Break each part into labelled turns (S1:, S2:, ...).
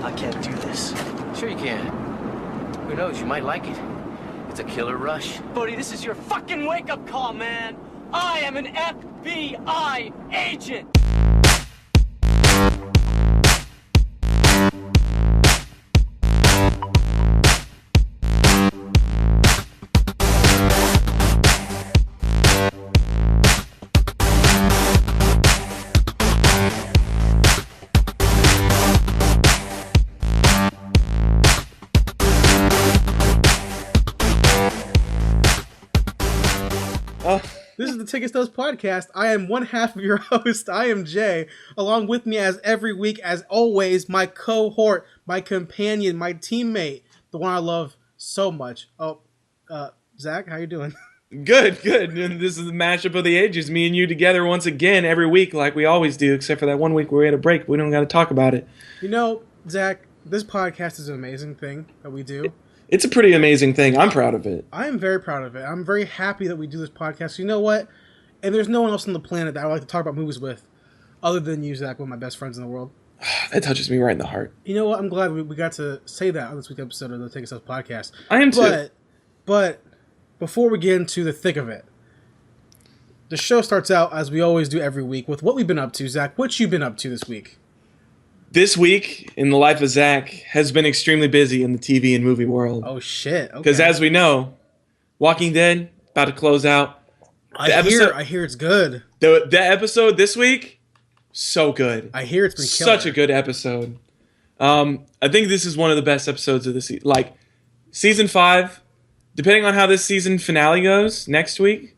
S1: I can't do this.
S2: Sure you can. Who knows, you might like it. It's a killer rush.
S1: Buddy, this is your fucking wake-up call, man. I am an FBI agent.
S3: This is the Ticket Stubs Podcast. I am one half of your host. I am Jay. Along with me as every week, as always, my cohort, my companion, my teammate, the one I love so much. Zach, how you doing?
S4: Good. And this is the mashup of the ages. Me and you together once again every week like we always do, except for that one week where we had a break. We don't got to talk about it.
S3: You know, Zach, this podcast is an amazing thing that we do.
S4: It's a pretty amazing thing. I'm proud of it.
S3: I am very proud of it. I'm very happy that we do this podcast. You know what? And there's no one else on the planet that I would like to talk about movies with other than you, Zach, one of my best friends in the world.
S4: That touches me right in the heart.
S3: You know what? I'm glad we got to say that on this week's episode of the Ticket Stubs Podcast.
S4: I am too.
S3: But before we get into the thick of it, the show starts out, as we always do every week, with what we've been up to. Zach, what you been up to this week?
S4: This week in the life of Zach has been extremely busy in the TV and movie world.
S3: Oh, shit. Okay.
S4: Because as we know, Walking Dead about to close out.
S3: I hear it's good.
S4: The episode this week, so good.
S3: I hear it's been killer.
S4: Such a good episode. I think this is one of the best episodes of the season. Like, season 5, depending on how this season finale goes next week,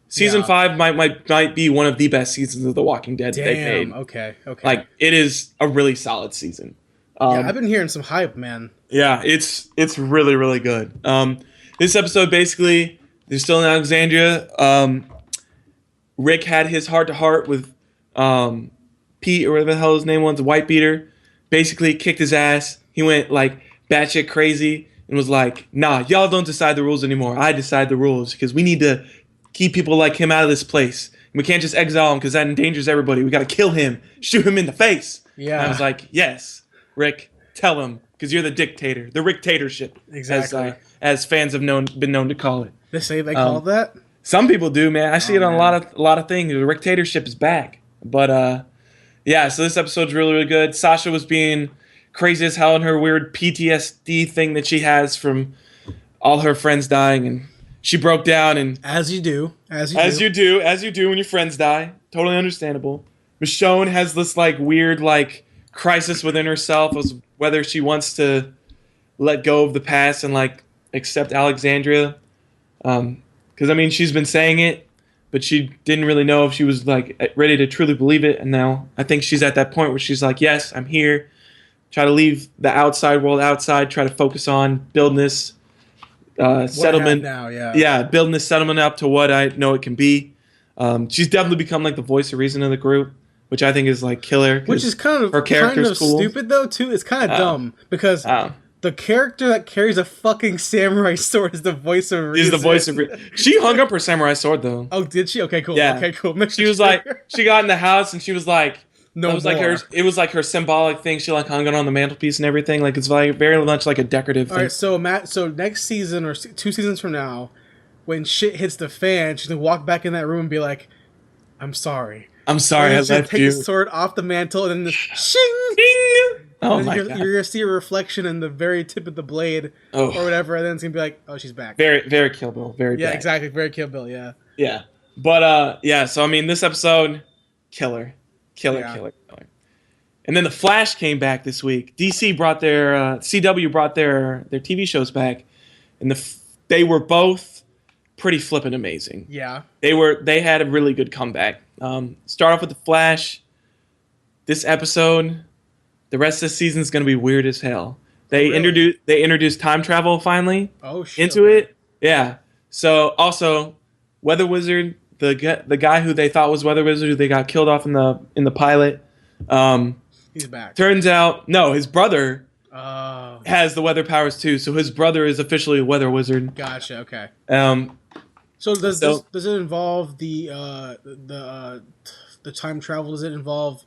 S4: season 5 might be one of the best seasons of The Walking Dead that they've made.
S3: Okay.
S4: Like, it is a really solid season.
S3: I've been hearing some hype, man.
S4: Yeah, it's really, really good. This episode, basically, they're still in Alexandria. Rick had his heart-to-heart with Pete, or whatever the hell his name was, the white beater. Basically, kicked his ass. He went, like, batshit crazy and was like, nah, y'all don't decide the rules anymore. I decide the rules because we need to keep people like him out of this place. We can't just exile him because that endangers everybody. We got to kill him, shoot him in the face.
S3: Yeah.
S4: And I was like, yes, Rick, tell him, because you're the dictator, the Ricktatorship.
S3: Exactly.
S4: As fans have been known to call it.
S3: They say they call it that?
S4: Some people do, man. I see it on a lot of things. The Ricktatorship is back. But yeah, so this episode's really, really good. Sasha was being crazy as hell in her weird PTSD thing that she has from all her friends dying, and she broke down, and
S3: as you do
S4: when your friends die. Totally understandable. Michonne has this like weird like crisis within herself as whether she wants to let go of the past and like accept Alexandria. Because I mean, she's been saying it, but she didn't really know if she was like ready to truly believe it. And now I think she's at that point where she's like, yes, I'm here. Try to leave the outside world outside. Try to focus on building this settlement
S3: now,
S4: building this settlement up to what I know it can be. She's definitely become like the voice of reason of the group, which I think is like killer.
S3: Which is kind of
S4: cool.
S3: Stupid though too. It's kind of dumb because the character that carries a fucking samurai sword is the voice of reason.
S4: Is the voice of reason. She hung up her samurai sword though.
S3: Oh, did she? Okay, cool.
S4: Yeah.
S3: Okay, cool.
S4: She was like, she got in the house and she was like,
S3: no,
S4: it was like her symbolic thing. She like hung it on the mantelpiece and everything. Like it's like very much like a decorative thing.
S3: All right, so so next season or 2 seasons from now, when shit hits the fan, she's gonna walk back in that room and be like, "I'm sorry.
S4: I left you."
S3: Take the sword off the mantle and then the shing.
S4: Ding! Oh my God.
S3: You're gonna see a reflection in the very tip of the blade or whatever, and then it's gonna be like, "Oh, she's back."
S4: Very, very Kill Bill. Very.
S3: Yeah,
S4: bad.
S3: exactly. Very Kill Bill. Yeah.
S4: Yeah, but yeah. So I mean, this episode, killer. And then the Flash came back this week. DC brought their CW brought their TV shows back, and they were both pretty flippin' amazing.
S3: Yeah,
S4: they had a really good comeback. Start off with the Flash. This episode, the rest of the season is going to be weird as hell. They introduced time travel finally.
S3: Oh shit.
S4: Into it. Yeah. So also, Weather Wizard, the guy who they thought was Weather Wizard, who they got killed off in the pilot.
S3: He's back.
S4: Turns out, no, his brother has the weather powers too. So his brother is officially a weather wizard.
S3: Gotcha. Okay.
S4: So
S3: does it involve the time travel? Does it involve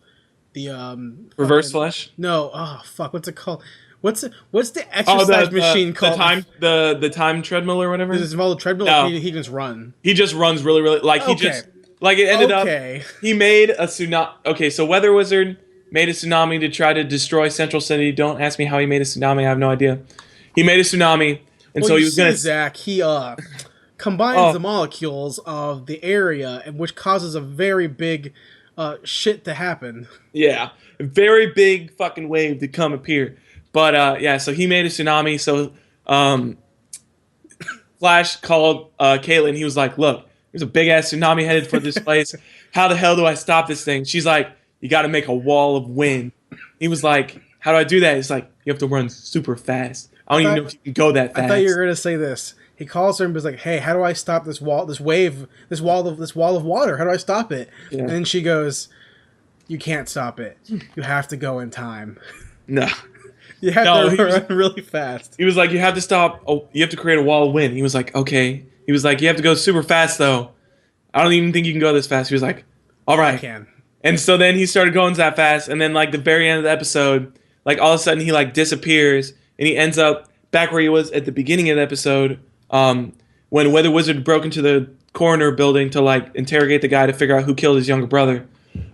S4: Reverse Flash?
S3: No, oh fuck, what's it called? What's the exercise machine called?
S4: The time treadmill or whatever.
S3: Does it involve a treadmill?
S4: No.
S3: Or he just run.
S4: He just runs really, really it ended up. He made a tsunami. Okay, so Weather Wizard made a tsunami to try to destroy Central City. Don't ask me how he made a tsunami. I have no idea. He made a tsunami, and so he was gonna.
S3: Zach, he combines the molecules of the area, and which causes a very big shit to happen.
S4: Yeah, a very big fucking wave to come appear. But so he made a tsunami. So Flash called Caitlin. He was like, "Look, there's a big ass tsunami headed for this place. How the hell do I stop this thing?" She's like, "You got to make a wall of wind." He was like, "How do I do that?" He's like, "You have to run super fast. I don't even know if you can go that fast."
S3: I thought you were gonna say this. He calls her and was like, "Hey, how do I stop this wall of water? How do I stop it?"
S4: Yeah.
S3: And then she goes, "You can't stop it. You have to go in time.
S4: No.
S3: You have to run really fast."
S4: He was like, "You have to stop. Oh, you have to create a wall of wind." He was like, "Okay." He was like, "You have to go super fast, though. I don't even think you can go this fast." He was like, "All right."
S3: I can.
S4: And so then he started going that fast, and then like the very end of the episode, like all of a sudden he like disappears, and he ends up back where he was at the beginning of the episode, when Weather Wizard broke into the coroner building to like interrogate the guy to figure out who killed his younger brother.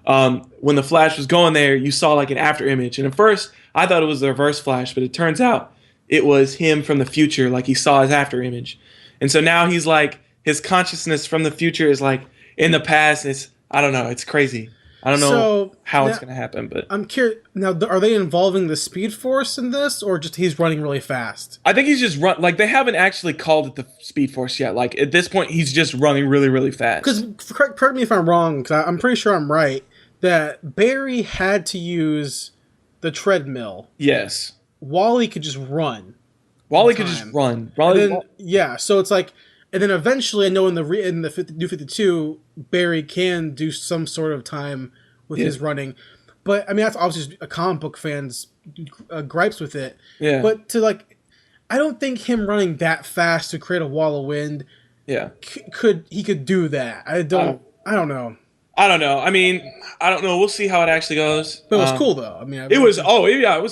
S4: When the Flash was going there, you saw like an after image, and at first I thought it was the Reverse Flash, but it turns out it was him from the future, like he saw his after image. And so now he's like, his consciousness from the future is like in the past. I don't know. It's crazy. I don't know how it's going to happen, but
S3: I'm curious. Now, are they involving the Speed Force in this, or just he's running really fast?
S4: I think he's just like they haven't actually called it the Speed Force yet. Like at this point, he's just running really, really fast.
S3: Because correct me if I'm wrong, because I'm pretty sure I'm right that Barry had to use the treadmill.
S4: Yes.
S3: Wally could just run.
S4: Wally could just run.
S3: So it's like, and then eventually, I know in the New 52, Barry can do some sort of time with his running, but I mean that's obviously a comic book fan's gripes with it.
S4: Yeah.
S3: But to like, I don't think him running that fast to create a wall of wind.
S4: Yeah.
S3: Could do that? I don't know.
S4: I don't know. I mean, I don't know. We'll see how it actually goes.
S3: But it was cool though. I mean,
S4: it was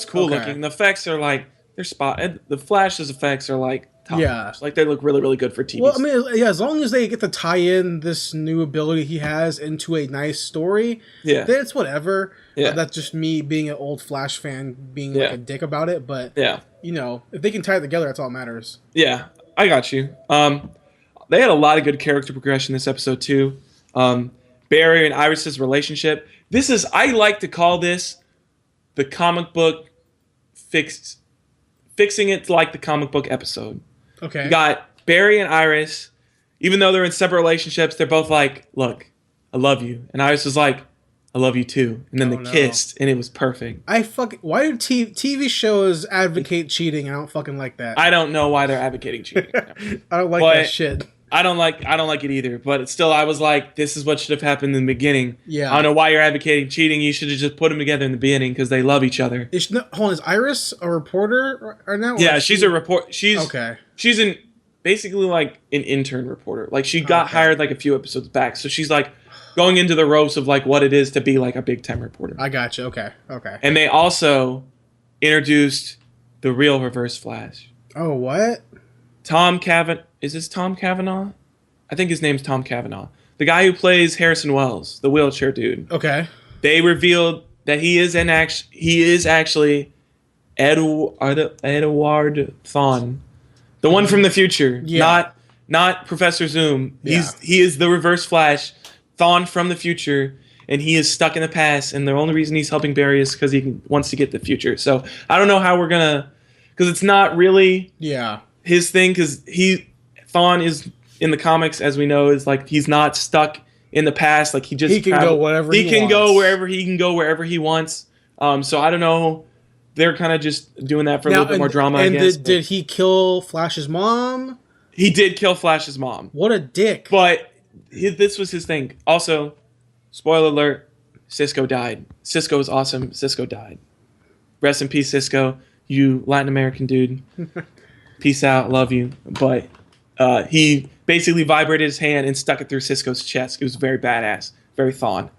S4: cool looking. The effects are like they're spot. The Flash's effects are like top notch. Like they look really, really good for TV.
S3: Well, I mean, yeah, as long as they get to tie in this new ability he has into a nice story, then it's whatever. Yeah, that's just me being an old Flash fan being like a dick about it. But you know, if they can tie it together, that's all that matters.
S4: Yeah, I got you. They had a lot of good character progression this episode too. Barry and Iris's relationship. I like to call this the comic book fixing it like the comic book episode.
S3: Okay.
S4: You got Barry and Iris, even though they're in separate relationships, they're both like, "Look, I love you," and Iris was like, "I love you too," and then they kissed, and it was perfect.
S3: Why do TV shows advocate cheating? I don't fucking like that.
S4: I don't know why they're advocating cheating.
S3: I don't like that shit.
S4: I don't like it either, but still, I was like, this is what should have happened in the beginning.
S3: Yeah.
S4: I don't know why you're advocating cheating. You should have just put them together in the beginning because they love each other.
S3: Is Iris a reporter right now?
S4: Yeah, she's a reporter. She's basically like an intern reporter. Like she got hired like a few episodes back, so she's like going into the ropes of like what it is to be like a big time reporter.
S3: I gotcha. Okay.
S4: And they also introduced the real Reverse Flash.
S3: Oh, what?
S4: Tom Cavanaugh. Is this Tom Cavanaugh? I think his name's Tom Cavanaugh. The guy who plays Harrison Wells, the wheelchair dude.
S3: Okay.
S4: They revealed that he is actually Edward Thawne, the one from the future. Yeah. Not Professor Zoom.
S3: Yeah.
S4: He is the Reverse Flash, Thawne from the future, and he is stuck in the past. And the only reason he's helping Barry is because he wants to get the future. So I don't know how we're gonna, because it's not really his thing. Because Thawne is in the comics, as we know, is like he's not stuck in the past. Like he
S3: can go wherever he
S4: can
S3: wants.
S4: go wherever he can go wherever he wants. So I don't know. They're kind of just doing that for a little bit more drama.
S3: And
S4: I guess.
S3: Did he kill Flash's mom?
S4: He did kill Flash's mom.
S3: What a dick!
S4: But this was his thing. Also, spoiler alert: Cisco died. Cisco is awesome. Cisco died. Rest in peace, Cisco. You Latin American dude. Peace out. Love you. But he basically vibrated his hand and stuck it through Cisco's chest. It was very badass. Very Thawne.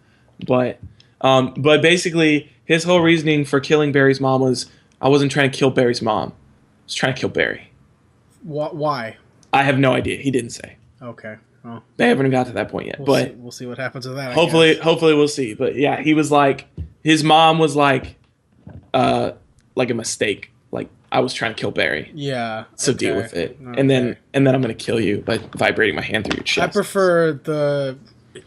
S4: But But basically, his whole reasoning for killing Barry's mom was, I wasn't trying to kill Barry's mom. I was trying to kill Barry.
S3: Why?
S4: I have no idea. He didn't say.
S3: Okay. Well,
S4: they haven't got to that point yet.
S3: We'll see what happens with that.
S4: Hopefully we'll see. But yeah, he was like, his mom was like a mistake. Like, I was trying to kill Barry.
S3: Yeah.
S4: So deal with it. Okay. And then I'm gonna kill you by vibrating my hand through your chest.
S3: I prefer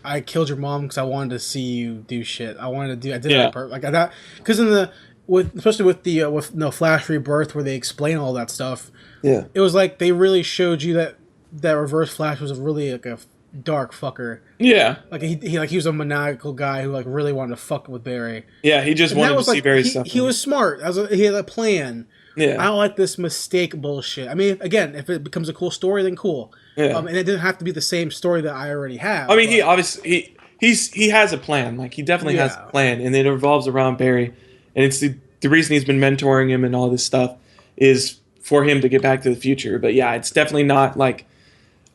S3: I killed your mom because I wanted to see you do shit. I did it on purpose. Like that, because especially with the Flash Rebirth where they explain all that stuff.
S4: Yeah.
S3: It was like they really showed you that Reverse Flash was really like a dark fucker.
S4: Yeah.
S3: Like he was a maniacal guy who like really wanted to fuck with Barry.
S4: Yeah, he just wanted to see Barry's stuff.
S3: He was smart. He had a plan.
S4: Yeah.
S3: I don't like this mistake bullshit. I mean, again, if it becomes a cool story, then cool.
S4: Yeah.
S3: And it didn't have to be the same story that I already have.
S4: I mean, he obviously he has a plan. Like, he definitely has a plan, and it revolves around Barry. And it's the reason he's been mentoring him and all this stuff is for him to get back to the future. But yeah, it's definitely not like,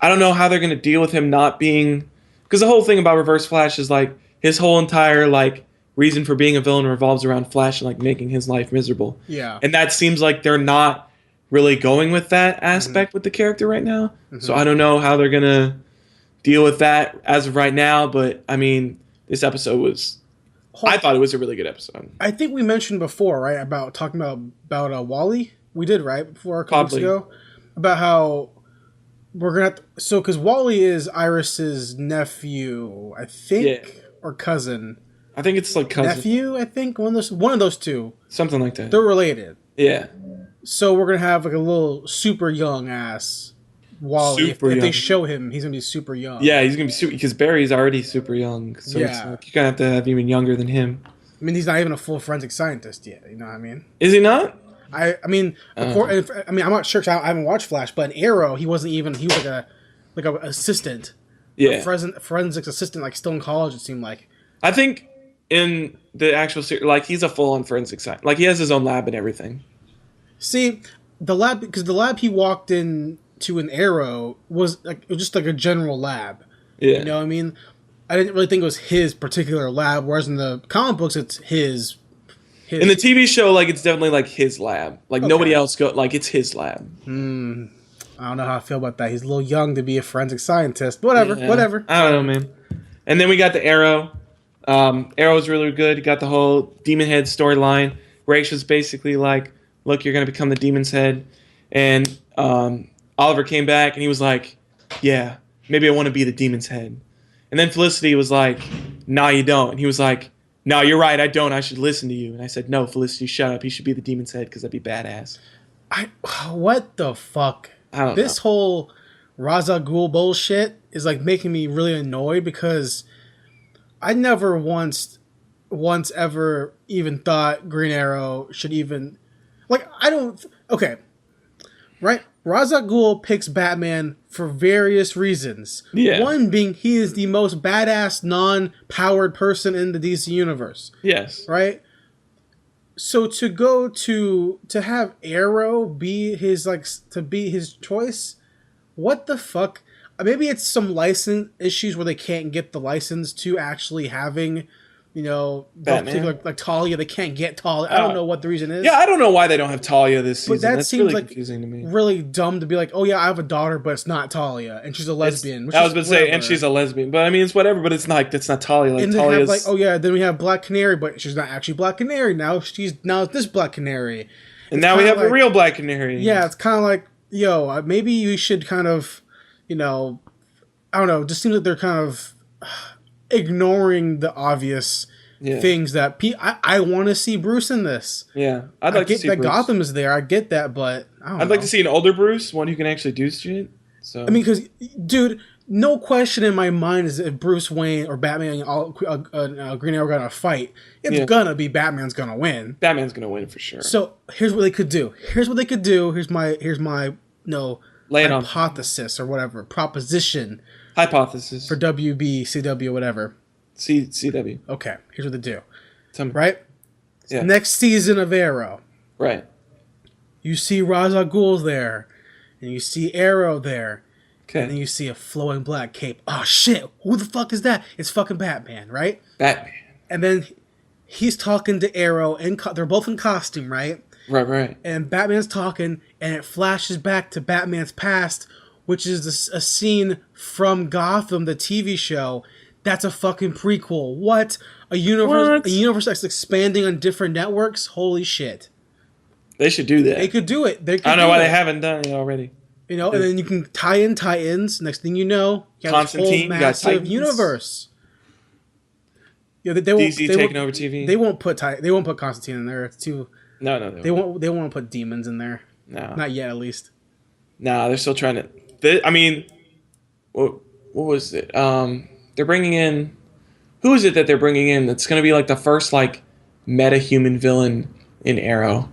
S4: I don't know how they're going to deal with him not being, because the whole thing about Reverse Flash is like his whole entire like reason for being a villain revolves around Flash and like making his life miserable.
S3: Yeah.
S4: And that seems like they're not really going with that aspect with the character right now. Mm-hmm. So I don't know how they're going to deal with that as of right now. But I mean, this episode I thought it was a really good episode.
S3: I think we mentioned before, right, about talking about Wally. We did, right, before a couple weeks ago, about how we're gonna have to, so because Wally is Iris's nephew, I think, or cousin.
S4: I think it's like cousin.
S3: Nephew, I think one of those two.
S4: Something like that.
S3: They're related.
S4: Yeah.
S3: So we're gonna have like a little super young ass Wally. If they show him, he's gonna be super young.
S4: Yeah, he's gonna be super, because Barry's already super young. So it's like, you're gonna have to have even younger than him.
S3: I mean, he's not even a full forensic scientist yet. You know what I mean?
S4: Is he not?
S3: I mean, I'm not sure. I haven't watched Flash, but in Arrow, he wasn't even. He was like a assistant.
S4: Yeah,
S3: forensics assistant, like still in college. It seemed like.
S4: I think in the actual series, like, he's a full-on forensic scientist. Like, he has his own lab and everything.
S3: See, the lab he walked into in Arrow was just like a general lab.
S4: Yeah,
S3: you know what I mean. I didn't really think it was his particular lab, whereas in the comic books, it's his.
S4: In the TV show, like, it's definitely like his lab. Like, nobody else like, it's his lab.
S3: I don't know how I feel about that. He's a little young to be a forensic scientist. Whatever.
S4: I don't know, man. And then we got the Arrow. Arrow was really good. You got the whole Demon Head storyline. Raish was basically like, look, you're going to become the Demon's Head. And Oliver came back and he was like, yeah, maybe I want to be the Demon's Head. And then Felicity was like, nah, you don't. And he was like, no, you're right, I don't. I should listen to you. And I said, no, Felicity, shut up. He should be the Demon's Head because that'd be badass.
S3: What the fuck?
S4: I don't know.
S3: This whole Ra's al Ghul bullshit is like making me really annoyed because I never once ever even thought Green Arrow should even... Like, I don't... Okay. Right? Ra's al Ghul picks Batman for various reasons.
S4: Yeah.
S3: One being he is the most badass, non-powered person in the DC universe.
S4: Yes.
S3: Right? So to have Arrow be his choice, what the fuck? Maybe it's some license issues where they can't get the license to actually having, you know, particular, like Talia. They can't get Talia. I don't know what the reason is.
S4: Yeah, I don't know why they don't have Talia this season.
S3: But that seems
S4: really
S3: like
S4: confusing to me.
S3: Really dumb to be like, oh yeah, I have a daughter, but it's not Talia, and she's a lesbian.
S4: I was going to say, and she's a lesbian, but I mean, it's whatever. But it's not. That's not Talia. Like,
S3: and then have like, oh yeah, then we have Black Canary, but she's not actually Black Canary. Now it's this Black Canary.
S4: And now we have a real Black Canary.
S3: Yeah, it's kind of like, yo, maybe you should kind of, you know, I don't know. It just seems like they're kind of ignoring the obvious things that I want to see Bruce in this.
S4: Yeah, I'd like to see
S3: that
S4: Bruce.
S3: Gotham is there. I get that, but
S4: I'd like to see an older Bruce, one who can actually do shit. So
S3: I mean, because dude, no question in my mind is if Bruce Wayne or Batman and Green Arrow gonna fight, it's gonna be Batman's gonna win.
S4: Batman's gonna win for sure.
S3: So here's what they could do. Here's my hypothesis or whatever proposition.
S4: Hypothesis
S3: for WB, CW, whatever.
S4: CW.
S3: Okay, here's what they do.
S4: Tell me.
S3: Right?
S4: Yeah.
S3: Next season of Arrow.
S4: Right.
S3: You see Ra's al Ghul there, and you see Arrow there.
S4: Okay.
S3: And then you see a flowing black cape. Oh shit! Who the fuck is that? It's fucking Batman, right?
S4: Batman.
S3: And then he's talking to Arrow, and they're both in costume, right?
S4: Right.
S3: And Batman's talking, and it flashes back to Batman's past, which is a scene from Gotham, the TV show. That's a fucking prequel. What? A universe that's expanding on different networks? Holy shit.
S4: They should do that.
S3: They could do it.
S4: I don't know why they haven't done it already.
S3: You know, and then you can tie in tie-ins. Next thing you know, you have this whole massive universe. Yeah, they won't,
S4: DC taking over TV.
S3: They won't put Constantine in there. It's too.
S4: No.
S3: They won't put demons in there.
S4: No,
S3: not yet, at least.
S4: No, they're still trying to. I mean, what was it? They're bringing in. Who is it that they're bringing in? That's going to be like the first like meta-human villain in Arrow.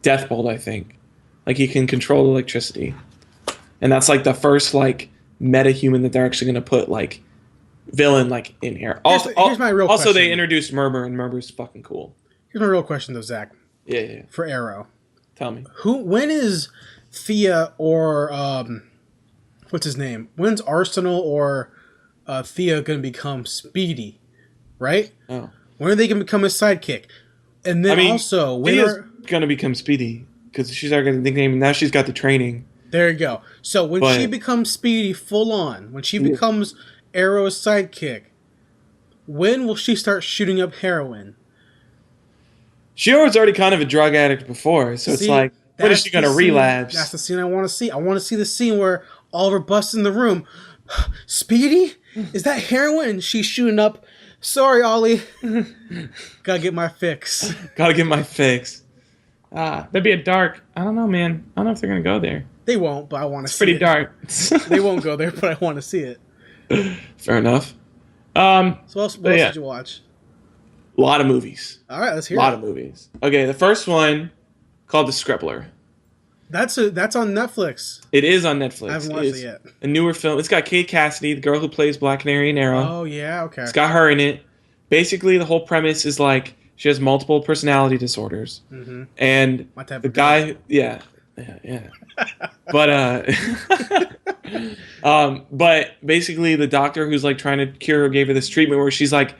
S4: Deathbolt, I think. Like he can control electricity, and that's like the first like meta-human that they're actually going to put like villain like in Arrow.
S3: Here's my real question.
S4: Also, they introduced Murmur, and Murmur's fucking cool.
S3: Here's my real question though, Zach.
S4: Yeah.
S3: For Arrow.
S4: Tell me.
S3: When is Thea or what's his name? When's Arsenal or Thea going to become Speedy? Right?
S4: Oh.
S3: When are they going to become his sidekick? And then also, when
S4: Thea's going to become Speedy because she's already got the nickname. Now she's got the training.
S3: There you go. So when she becomes Speedy full on, when she becomes Arrow's sidekick, when will she start shooting up heroin?
S4: She was already kind of a drug addict before, so it's like, when is she going to relapse?
S3: That's the scene I want to see. I want to see the scene where Oliver busts in the room. Speedy? Is that heroin? She's shooting up. Sorry, Ollie. Gotta get my fix.
S4: That'd be a dark. I don't know, man. I don't know if they're going to go there.
S3: They won't, but I want to see it.
S4: It's pretty dark.
S3: They won't go there, but I want to see it.
S4: Fair enough.
S3: So what else did you watch?
S4: A lot of movies.
S3: All right, let's hear it.
S4: A lot of movies. Okay, the first one called The Scribbler.
S3: That's on Netflix.
S4: It is on Netflix.
S3: I haven't watched it yet.
S4: A newer film. It's got Kate Cassidy, the girl who plays Black Canary in Arrow.
S3: Oh, yeah, okay.
S4: It's got her in it. Basically, the whole premise is like she has multiple personality disorders. Mm-hmm. And
S3: my type
S4: the
S3: of
S4: guy...
S3: girl.
S4: Yeah. But basically the doctor who's like trying to cure her gave her this treatment where she's like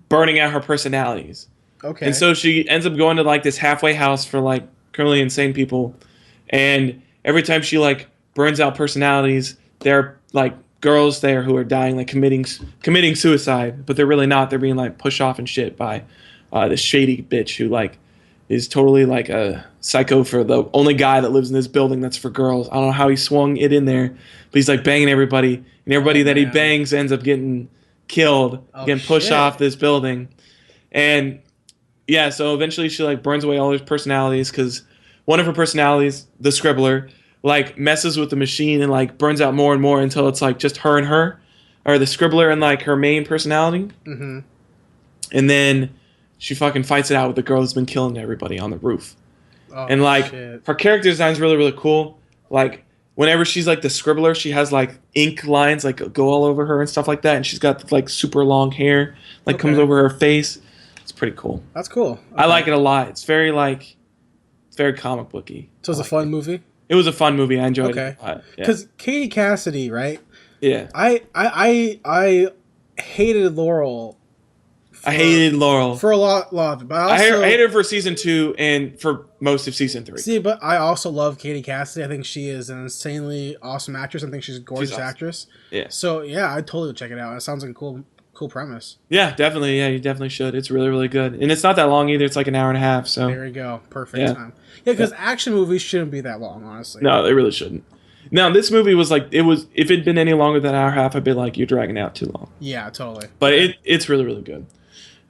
S4: burning out her personalities.
S3: Okay.
S4: And so she ends up going to like this halfway house for like criminally insane people, and every time she like burns out personalities, there are like girls there who are dying, like committing suicide, but they're really not. They're being like pushed off and shit by this shady bitch who like is totally like a psycho for the only guy that lives in this building that's for girls. I don't know how he swung it in there, but he's like banging everybody, and everybody that he bangs ends up getting killed, getting pushed off this building. And yeah, so eventually she like burns away all her personalities because one of her personalities, the Scribbler, like messes with the machine and like burns out more and more until it's like just her and her, or the Scribbler and like her main personality. Mm-hmm. And then she fucking fights it out with the girl who's been killing everybody on the roof. Oh, and like her character design is really, really cool. Like whenever she's like the Scribbler, she has like ink lines like go all over her and stuff like that. And she's got like super long hair, like comes over her face. It's pretty cool.
S3: That's cool. Okay.
S4: I like it a lot. It's very comic booky.
S3: So it's a fun movie?
S4: It was a fun movie. I enjoyed it.
S3: Because Katie Cassidy, right?
S4: Yeah.
S3: I hated Laurel.
S4: I hated Laurel
S3: for a lot of it, but I
S4: hated her for season 2 and for most of season 3.
S3: See, but I also love Katie Cassidy. I think she is an insanely awesome actress. I think she's a gorgeous actress. Yeah. So yeah, I'd totally check it out. It sounds like a cool premise.
S4: Yeah, definitely. Yeah, you definitely should. It's really, really good, and it's not that long either. It's like an hour and a half. So
S3: there you go, perfect time. Yeah, because action movies shouldn't be that long, honestly.
S4: No, they really shouldn't. Now, this movie was like, if it'd been any longer than an hour and a half, I'd be like, you're dragging it out too long.
S3: Yeah, totally.
S4: But it's really, really good.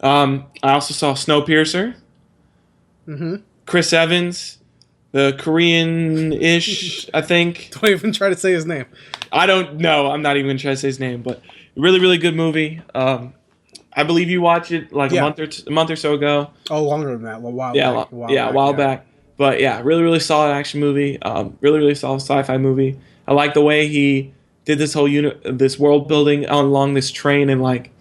S4: I also saw Snowpiercer. Mm-hmm. Chris Evans, the Korean-ish, I think.
S3: Don't even try to say his name.
S4: I don't know. I'm not even going to try to say his name, but really, really good movie. I believe you watched it like a month or so ago.
S3: Oh, longer than that. A while back.
S4: But yeah, really, really solid action movie. Really, really solid sci-fi movie. I like the way he did this whole this world building along this train, and like,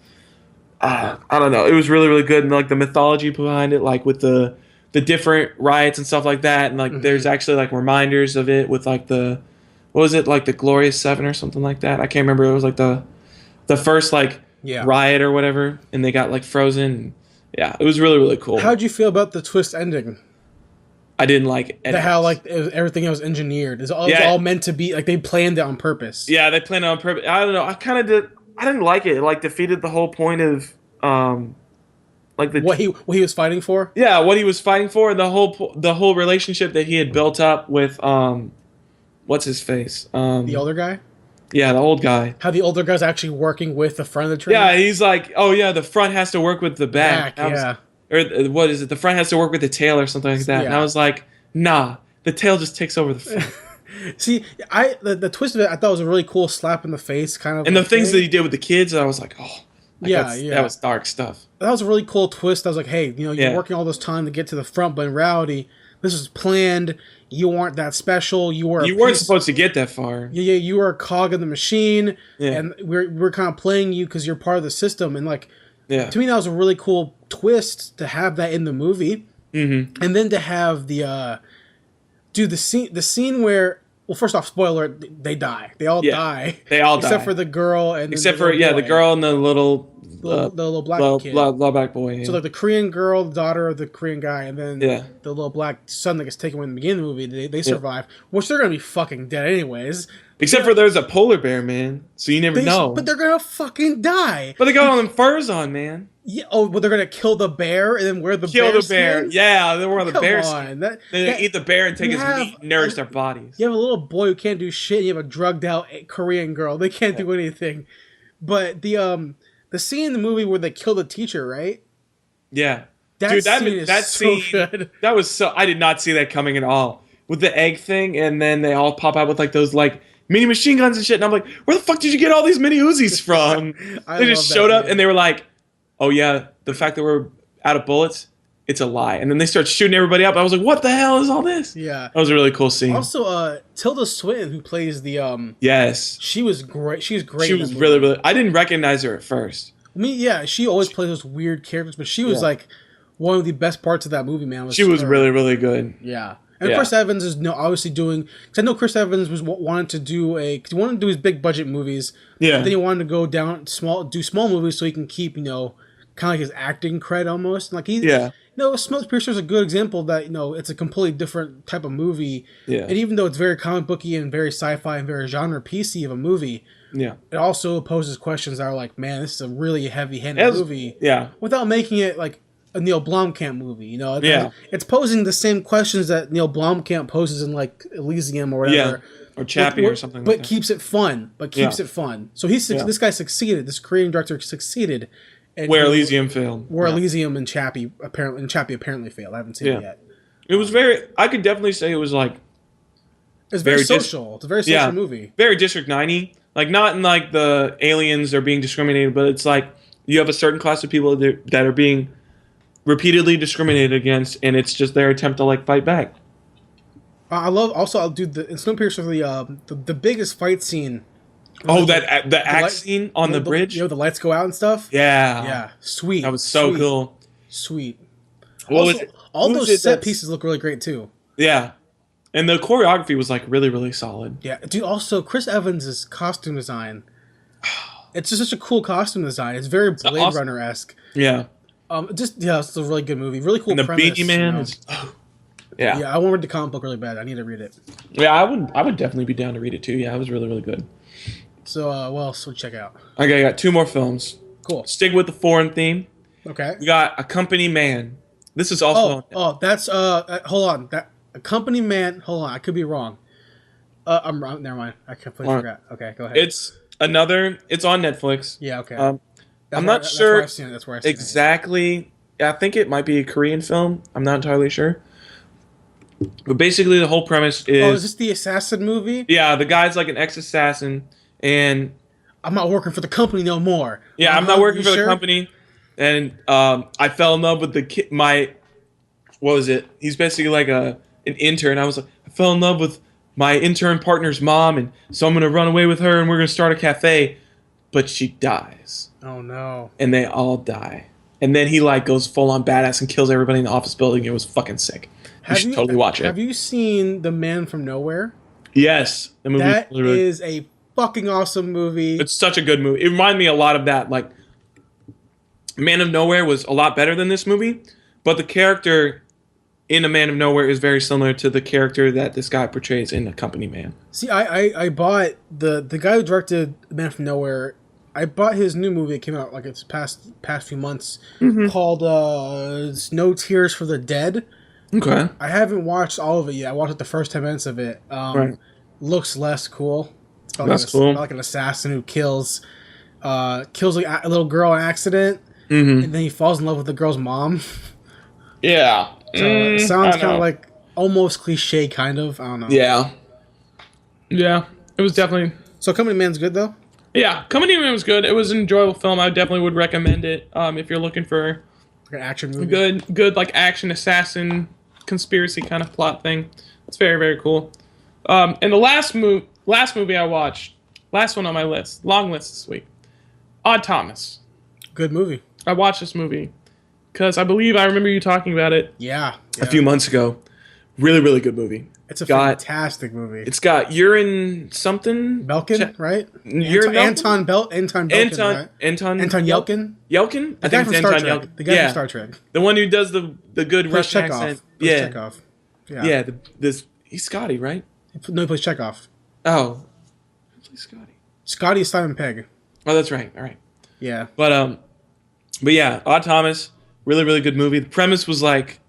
S4: I don't know, it was really, really good, and like the mythology behind it, like with the different riots and stuff like that, and like there's actually like reminders of it with like the Glorious Seven or something like that. I can't remember. It was like the first like riot or whatever, and they got like frozen. Yeah, it was really, really cool.
S3: How'd you feel about the twist ending?
S4: I didn't like it.
S3: How like everything was engineered. It was all meant to be like they planned it on purpose.
S4: Yeah, they planned it on purpose. I don't know. I didn't like it. It like defeated the whole point of like
S3: what he was fighting for.
S4: Yeah, what he was fighting for, and the whole relationship that he had built up with what's his face?
S3: The older guy.
S4: Yeah, the old guy.
S3: How the older guy's actually working with the front of the train.
S4: Yeah, he's like, oh yeah, the front has to work with the back. Or what is it? The front has to work with the tail or something like that. Yeah. And I was like, nah, the tail just takes over the front.
S3: See, the twist of it, I thought was a really cool slap in the face kind of.
S4: And the things that he did with the kids, I was like, oh, that was dark stuff.
S3: That was a really cool twist. I was like, hey, you're working all this time to get to the front, but in reality, this is planned. You weren't that special. You weren't
S4: supposed to get that far.
S3: Yeah, you were a cog in the machine, and we're kind of playing you because you're part of the system. And like, to me, that was a really cool twist to have that in the movie, and then to have the scene where, well, first off, spoiler, they die. They all die.
S4: They all die
S3: except for the girl and
S4: the girl and the little
S3: black kid,
S4: little black boy. Yeah.
S3: So like the Korean girl, the daughter of the Korean guy, and then the little black son that gets taken away in the beginning of the movie. They survive, which they're gonna be fucking dead anyways.
S4: Except for there's a polar bear, man. So you never know.
S3: But they're gonna fucking die.
S4: But they got all them furs on, man.
S3: Yeah. Oh, but they're gonna kill the bear and then wear the bear skins?
S4: Yeah, they wear the bear
S3: skins.
S4: They eat the bear and take his meat and nourish their bodies.
S3: You have a little boy who can't do shit. And you have a drugged out Korean girl. They can't do anything. But the scene in the movie where they kill the teacher, right?
S4: Yeah.
S3: That scene is so good.
S4: That was so. I did not see that coming at all. With the egg thing, and then they all pop out with like those like mini machine guns and shit. And I'm like, where the fuck did you get all these mini Uzis from? They just showed up and they were like, oh yeah, the fact that we're out of bullets, it's a lie. And then they start shooting everybody up. I was like, what the hell is all this?
S3: Yeah.
S4: That was a really cool scene.
S3: Also, Tilda Swinton, who plays the
S4: yes,
S3: she was great. She was great.
S4: She was really, really. I didn't recognize her at first.
S3: I mean, yeah, she always plays those weird characters, but she was like one of the best parts of that movie, man.
S4: She was really, really good.
S3: Yeah. And Chris Evans is obviously doing, because I know Chris Evans wanted to do because he wanted to do his big budget movies.
S4: Yeah.
S3: Then he wanted to go down do small movies so he can keep kind of like his acting cred almost. Like Snowpiercer is a good example that it's a completely different type of movie.
S4: Yeah.
S3: And even though it's very comic booky and very sci-fi and very genre PC of a movie, it also poses questions that are like, man, this is a really heavy-handed movie.
S4: Yeah.
S3: Without making it like a Neil Blomkamp movie, it's posing the same questions that Neil Blomkamp poses in like Elysium or whatever,
S4: or Chappie or something.
S3: But keeps it fun. So this guy succeeded. This Korean director succeeded.
S4: Where Elysium failed.
S3: Elysium and Chappie apparently failed. I haven't seen it yet.
S4: It was I could definitely say it was like.
S3: It's very social. It's a very social movie.
S4: Very District 90. Like not in like the aliens are being discriminated, but it's like you have a certain class of people that are being repeatedly discriminated against, and it's just their attempt to like fight back.
S3: I'll do the Snowpiercer the biggest fight scene.
S4: The axe scene on the bridge.
S3: The lights go out and stuff.
S4: Yeah,
S3: sweet.
S4: That was so cool.
S3: Sweet.
S4: All
S3: those set pieces look really great too.
S4: Yeah, and the choreography was like really, really solid.
S3: Yeah, dude. Also, Chris Evans' costume design. It's just such a cool costume design. It's very Blade Runner-esque.
S4: Yeah.
S3: It's a really good movie. Really cool
S4: and the
S3: premise.
S4: Beanie Man is, yeah.
S3: Yeah, I want to read the comic book really bad. I need to read it.
S4: Yeah, I would definitely be down to read it too. Yeah, it was really, really good.
S3: So, what else would check out?
S4: Okay, I got 2 more films.
S3: Cool.
S4: Stick with the foreign theme.
S3: Okay.
S4: We got A Company Man. This is also...
S3: that's... hold on. A Company Man... Hold on, I could be wrong. I'm wrong. Never mind. I completely forgot. Okay, go ahead.
S4: It's on Netflix.
S3: Yeah, okay.
S4: I'm not sure
S3: That's where I've seen
S4: exactly. I think it might be a Korean film. I'm not entirely sure. But basically, the whole premise is...
S3: is this the assassin movie?
S4: Yeah, the guy's like an ex-assassin, and...
S3: I'm not working for the company no more.
S4: Yeah, I'm not working for the company. And I fell in love with the kid. What was it? He's basically like an intern. I was like, I fell in love with my intern partner's mom, and so I'm going to run away with her, and we're going to start a cafe. But she dies.
S3: Oh, no.
S4: And they all die. And then he like goes full on badass and kills everybody in the office building. It was fucking sick. You should totally watch it.
S3: Have you seen The Man from Nowhere?
S4: Yes. The movie
S3: that is a fucking awesome movie.
S4: It's such a good movie. It reminded me a lot of that. Like, Man of Nowhere was a lot better than this movie, but the character in A Man of Nowhere is very similar to the character that this guy portrays in A Company Man.
S3: See, I bought the guy who directed Man from Nowhere. I bought his new movie. It came out like it's past few months, called No Tears for the Dead.
S4: Okay.
S3: I haven't watched all of it yet. I watched the first 10 minutes of it.
S4: Right.
S3: Looks less cool. It's about
S4: That's cool.
S3: about like an assassin who kills like a little girl in an accident,
S4: Mm-hmm.
S3: and then he falls in love with the girl's mom.
S4: Yeah.
S3: So it sounds kind of like almost cliche, kind of. I don't know.
S4: Yeah.
S5: Yeah, it was definitely...
S3: So Company Man's good, though?
S5: Yeah, Company Man was good. It was an enjoyable film. I definitely would recommend it if you're looking for
S3: Like an action movie?
S5: good like action assassin conspiracy kind of plot thing. It's very, very cool. And the last movie I watched, last one on my list, long list this week, Odd Thomas.
S3: Good movie.
S5: I watched this movie because I remember you talking about it.
S3: Yeah.
S4: A few months ago. Really, really good movie.
S3: It's a fantastic movie.
S4: It's got urine something.
S3: Belkin, right?
S4: Anton
S3: Belkin, right?
S4: Anton
S3: Yelkin?
S4: Yelkin?
S3: The guy from Star Trek. The guy from Star Trek.
S4: The one who does the good Russian
S3: Chekhov.
S4: accent.
S3: Plays
S4: Yeah.
S3: Chekhov.
S4: Yeah. He's Scotty, right?
S3: No, he plays Chekhov.
S4: Oh. Who plays Scotty?
S3: Scotty is Simon Pegg.
S4: Oh, that's right. All right.
S3: Yeah.
S4: But yeah, Odd Thomas, really, really good movie. The premise was like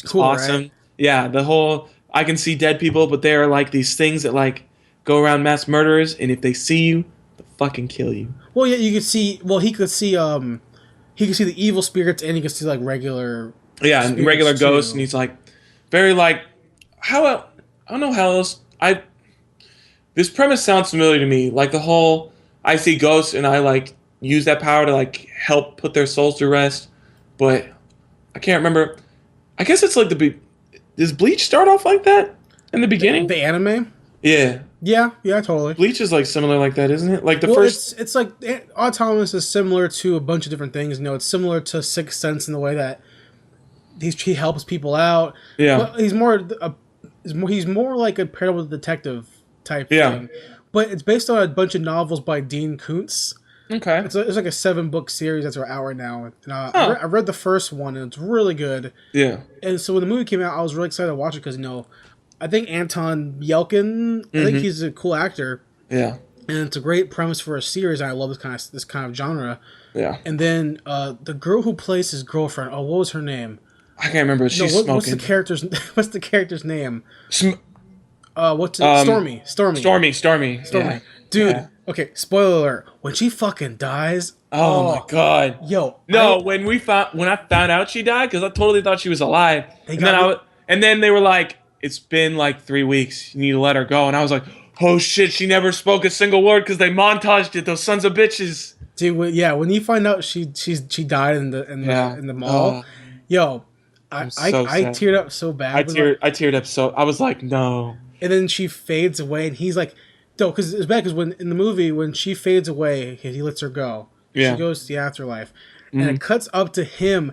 S3: It's cool,
S4: awesome.
S3: right?
S4: Yeah, the whole I can see dead people, but they are like these things that like go around mass murderers, and if they see you, they'll fucking kill you.
S3: Well, yeah, you could see. Well, he could see the evil spirits, and he could see like regular.
S4: Yeah, and regular
S3: too.
S4: ghosts, and he's like very like I don't know how else this premise sounds familiar to me. Like the whole I see ghosts and I like use that power to like help put their souls to rest, but I can't remember. I guess it's like does Bleach start off like that in the beginning?
S3: The anime.
S4: Yeah.
S3: Yeah, totally.
S4: Bleach is like similar like that, isn't it? Like the first.
S3: It's like Odd Thomas is similar to a bunch of different things. You know, it's similar to Sixth Sense in the way that he helps people out.
S4: Yeah.
S3: But he's more like a parallel detective type thing. But it's based on a bunch of novels by Dean Koontz.
S5: Okay.
S3: It's like a 7-book series that's out right now. And I read the first one, and it's really good.
S4: Yeah.
S3: And so when the movie came out, I was really excited to watch it because, you know, I think Anton Yelkin, I think he's a cool actor.
S4: Yeah.
S3: And it's a great premise for a series, and I love this kind of genre.
S4: Yeah.
S3: And then the girl who plays his girlfriend, what was her name?
S4: I can't remember. She's smoking.
S3: What's the character's name?
S4: Stormy.
S3: Stormy.
S4: Yeah.
S3: Dude,
S4: Yeah.
S3: okay, spoiler alert. When she fucking dies...
S4: Oh my god.
S3: Yo.
S4: When I found out she died, because I totally thought she was alive.
S3: They
S4: And then they were like, it's been like 3 weeks. You need to let her go. And I was like, oh shit, she never spoke a single word because they montaged it. Those sons of bitches.
S3: Dude, when you find out she died in the mall, yo, I teared up so bad.
S4: I teared up so. I was like, no.
S3: And then she fades away, and he's like, no, because it's bad. Because when in the movie, when she fades away, he lets her go.
S4: Yeah.
S3: She goes to the afterlife, and it cuts up to him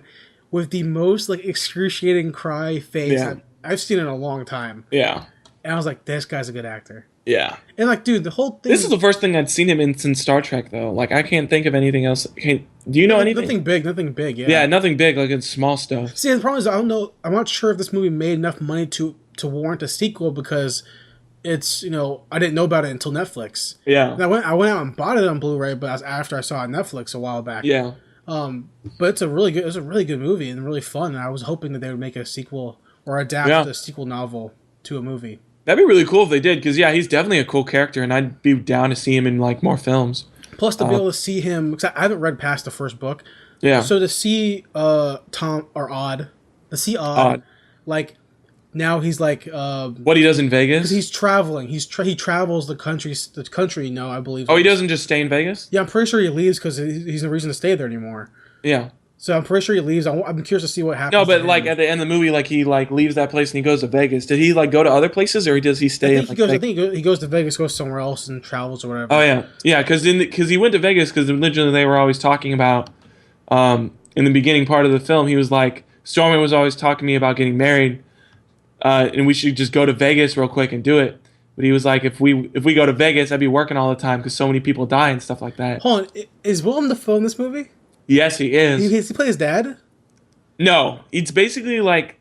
S3: with the most like excruciating cry face that I've seen in a long time.
S4: Yeah.
S3: And I was like, this guy's a good actor.
S4: Yeah.
S3: And like, dude, the whole thing.
S4: This is the first thing I'd seen him in since Star Trek, though. Like, I can't think of anything else. Do you know anything?
S3: Nothing big. Yeah.
S4: Yeah, nothing big. Like, it's small stuff.
S3: See, the problem is, I don't know. I'm not sure if this movie made enough money to warrant a sequel because it's, you know, I didn't know about it until Netflix.
S4: Yeah.
S3: And I went out and bought it on Blu-ray, but after I saw it on Netflix a while back.
S4: Yeah.
S3: But it's a really good movie and really fun. And I was hoping that they would make a sequel or adapt the sequel novel to a movie.
S4: That'd be really cool if they did, because he's definitely a cool character, and I'd be down to see him in like more films.
S3: Plus, to be able to see him, because I haven't read past the first book.
S4: Yeah.
S3: So to see Odd, like now he's like
S4: what he does in Vegas.
S3: Because he's traveling. He travels the country. No, I believe.
S4: Oh, he doesn't just stay in Vegas.
S3: Yeah, I'm pretty sure he leaves because he's no reason to stay there anymore.
S4: Yeah.
S3: So I'm pretty sure he leaves. I'm curious to see what happens.
S4: No, but like at the end of the movie, like he like leaves that place and he goes to Vegas. Did he like go to other places, or does he stay?
S3: I think he goes to Vegas, goes somewhere else, and travels or whatever.
S4: Oh yeah. Because he went to Vegas because originally they were always talking about in the beginning part of the film. He was like, Stormy was always talking to me about getting married, and we should just go to Vegas real quick and do it. But he was like, if we go to Vegas, I'd be working all the time because so many people die and stuff like that.
S3: Hold on, is Willem Dafoe in this movie?
S4: Yes, he is.
S3: He plays his dad.
S4: No, it's basically like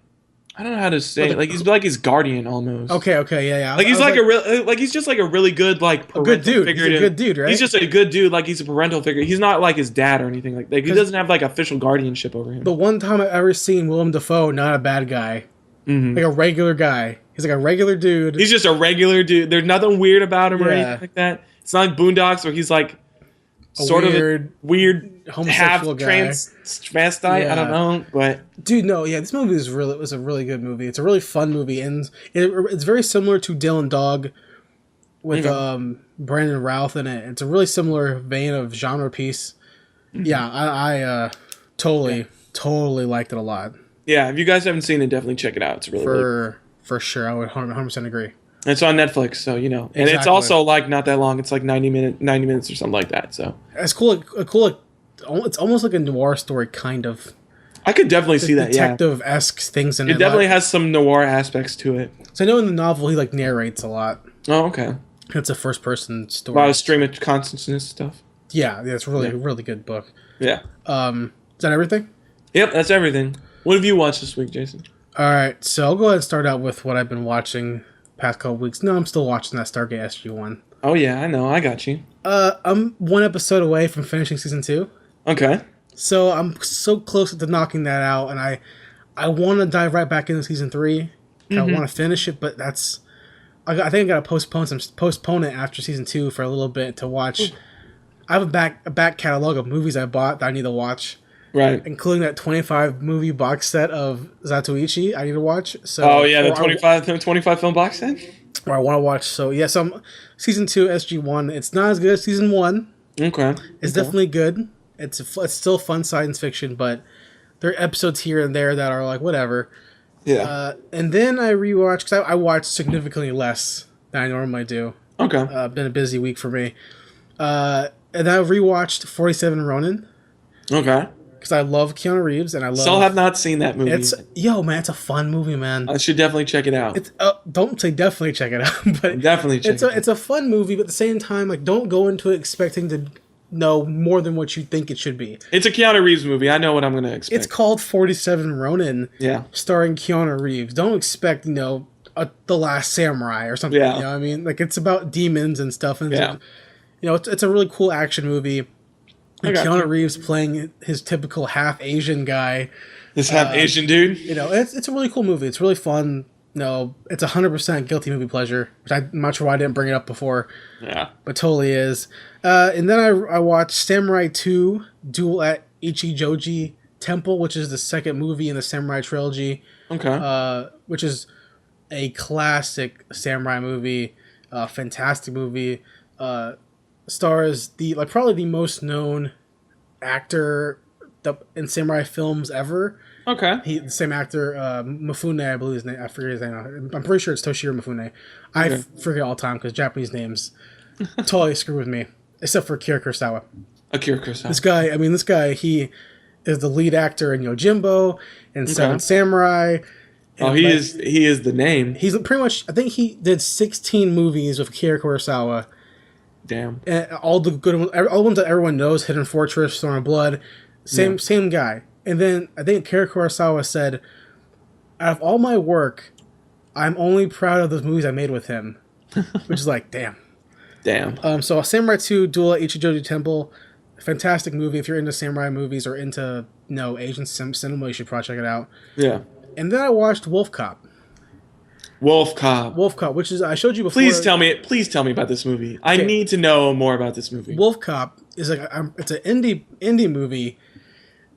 S4: I don't know how to say it. Like he's like his guardian almost.
S3: Okay, yeah.
S4: Like he's like a real like he's just like a really good like parental
S3: good dude.
S4: figure.
S3: He's a good dude, right?
S4: He's just a good dude. Like he's a parental figure. He's not like his dad or anything like that. He doesn't have like official guardianship over him.
S3: The one time I've ever seen Willem Dafoe, not a bad guy, like a regular guy. He's like a regular dude.
S4: He's just a regular dude. There's nothing weird about him or
S3: Yeah.
S4: anything like that. It's not like Boondocks where he's like sort of a weird
S3: homosexual
S4: half
S3: guy.
S4: transvestite.
S3: Yeah.
S4: I don't know, but
S3: Dude, no, yeah, this movie was a really good movie. It's a really fun movie, and it's very similar to Dylan Dog with Brandon Routh in it. It's a really similar vein of genre piece. Yeah, I totally liked it a lot.
S4: yeah, if you guys haven't seen it, definitely check it out. It's really
S3: For sure, I would 100% agree.
S4: It's on Netflix, so you know, and it's
S3: Exactly.
S4: also like not that long. It's like 90 minutes or something like that. So
S3: It's cool. It's almost like a noir story, kind of
S4: I could definitely see that. Yeah,
S3: detective-esque things in it.
S4: it definitely has some noir aspects to it.
S3: So I know in the novel he like narrates a lot.
S4: Oh, okay.
S3: It's a first-person story.
S4: A lot of stream of consciousness stuff.
S3: Yeah, it's really good book.
S4: Yeah.
S3: Is that everything?
S4: Yep, that's everything. What have you watched this week, Jason?
S3: All right, so I'll go ahead and start out with what I've been watching past couple weeks. No, I'm still watching that Stargate SG-1.
S4: Oh yeah, I know. I got you.
S3: I'm one episode away from finishing season 2.
S4: Okay.
S3: So I'm so close to knocking that out, and I want to dive right back into season 3. I want to finish it, but I think I got to postpone it after season 2 for a little bit to watch. I have a back catalog of movies I bought that I need to watch.
S4: Right.
S3: Including that 25 movie box set of Zatoichi I need to watch. So
S4: Oh yeah, the 25 film box set.
S3: Or I want to watch. So yeah, season 2 SG-1. It's not as good as season 1.
S4: Okay.
S3: It's definitely good. It's still fun science fiction, but there are episodes here and there that are like whatever.
S4: Yeah.
S3: And then I rewatched because I watched significantly less than I normally do.
S4: Okay.
S3: Been a busy week for me. And I rewatched 47 Ronin
S4: Okay.
S3: because I love Keanu Reeves and I love.
S4: Still have not seen that movie.
S3: Man, it's a fun movie, man.
S4: I should definitely check it out.
S3: It's don't say definitely check it out, but
S4: Definitely check it out.
S3: It's a fun movie, but at the same time, like don't go into it expecting to know more than what you think it should be.
S4: It's a Keanu Reeves movie. I know what I'm going to expect.
S3: It's called 47 Ronin,
S4: Yeah.
S3: starring Keanu Reeves. Don't expect The Last Samurai or something.
S4: Yeah.
S3: You know what I mean? Like it's about demons and stuff, and
S4: Yeah.
S3: it's a really cool action movie. And
S4: got
S3: Keanu
S4: you.
S3: Reeves playing his typical half Asian guy.
S4: This half Asian dude.
S3: It's a really cool movie. It's really fun. It's 100% guilty movie pleasure, which I'm not sure why I didn't bring it up before,
S4: Yeah.
S3: but totally is. And then I watched Samurai 2 Duel at Ichijoji Temple, which is the second movie in the Samurai trilogy,
S4: Okay.
S3: which is a classic samurai movie, fantastic movie. Stars probably the most known actor in samurai films ever.
S4: Okay.
S3: The same actor, Mifune, I believe his name. I forget his name. I'm pretty sure it's Toshiro Mifune. I forget all the time because Japanese names totally screw with me, except for Akira Kurosawa.
S4: Akira Kurosawa.
S3: This guy, he is the lead actor in Yojimbo and Seven Samurai.
S4: Oh, he is the name.
S3: He's pretty much. I think he did 16 movies with Akira Kurosawa.
S4: Damn.
S3: And all the good ones, all the ones that everyone knows, Hidden Fortress, Throne of Blood, same guy. And then I think Akira Kurosawa said, out of all my work, I'm only proud of those movies I made with him. Which is like, damn.
S4: Damn.
S3: So Samurai 2, Duel at Ichijoji Temple, fantastic movie. If you're into samurai movies or into Asian cinema, you should probably check it out.
S4: Yeah.
S3: And then I watched Wolf Cop.
S4: Wolf Cop.
S3: Which is I showed you before.
S4: Please tell me about this movie. I need to know more about this movie.
S3: Wolf Cop is it's an indie movie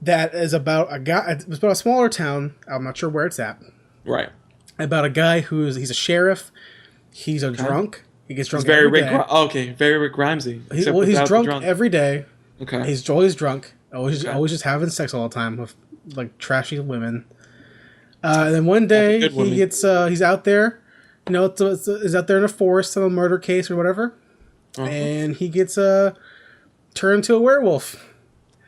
S3: that is about a guy. It's about a smaller town. I'm not sure where it's at.
S4: Right.
S3: About a guy he's a sheriff. He's a drunk. He gets drunk.
S4: He's very
S3: every
S4: Rick.
S3: day.
S4: Very Rick Grimesy.
S3: He's
S4: except without the
S3: drunk every day.
S4: Okay.
S3: He's always drunk. Always just having sex all the time with like trashy women. And then one day he gets he's out there, he's out there in a forest on a murder case or whatever, and he gets turned into a werewolf.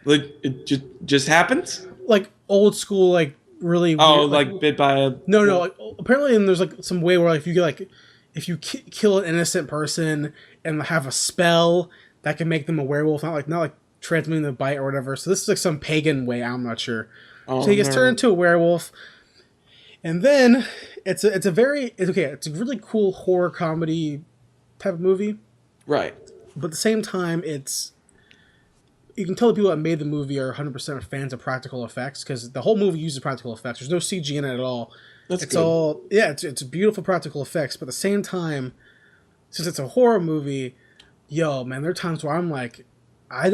S4: Like it just happens.
S3: Like old school, like really.
S4: Oh,
S3: weird,
S4: bit by a.
S3: No. Like, apparently, and there's like some way where like, if you get like if you kill an innocent person and have a spell that can make them a werewolf, not like transmitting the bite or whatever. So this is like some pagan way. I'm not sure.
S4: Oh,
S3: So he gets
S4: no.
S3: turned into a werewolf, and then it's a really cool horror comedy type of movie.
S4: Right.
S3: But at the same time, you can tell the people that made the movie are 100% fans of practical effects because the whole movie uses practical effects. There's no CG in it at all.
S4: It's
S3: it's
S4: good.
S3: all it's beautiful practical effects. But at the same time, since it's a horror movie, yo man, there are times where I'm like, I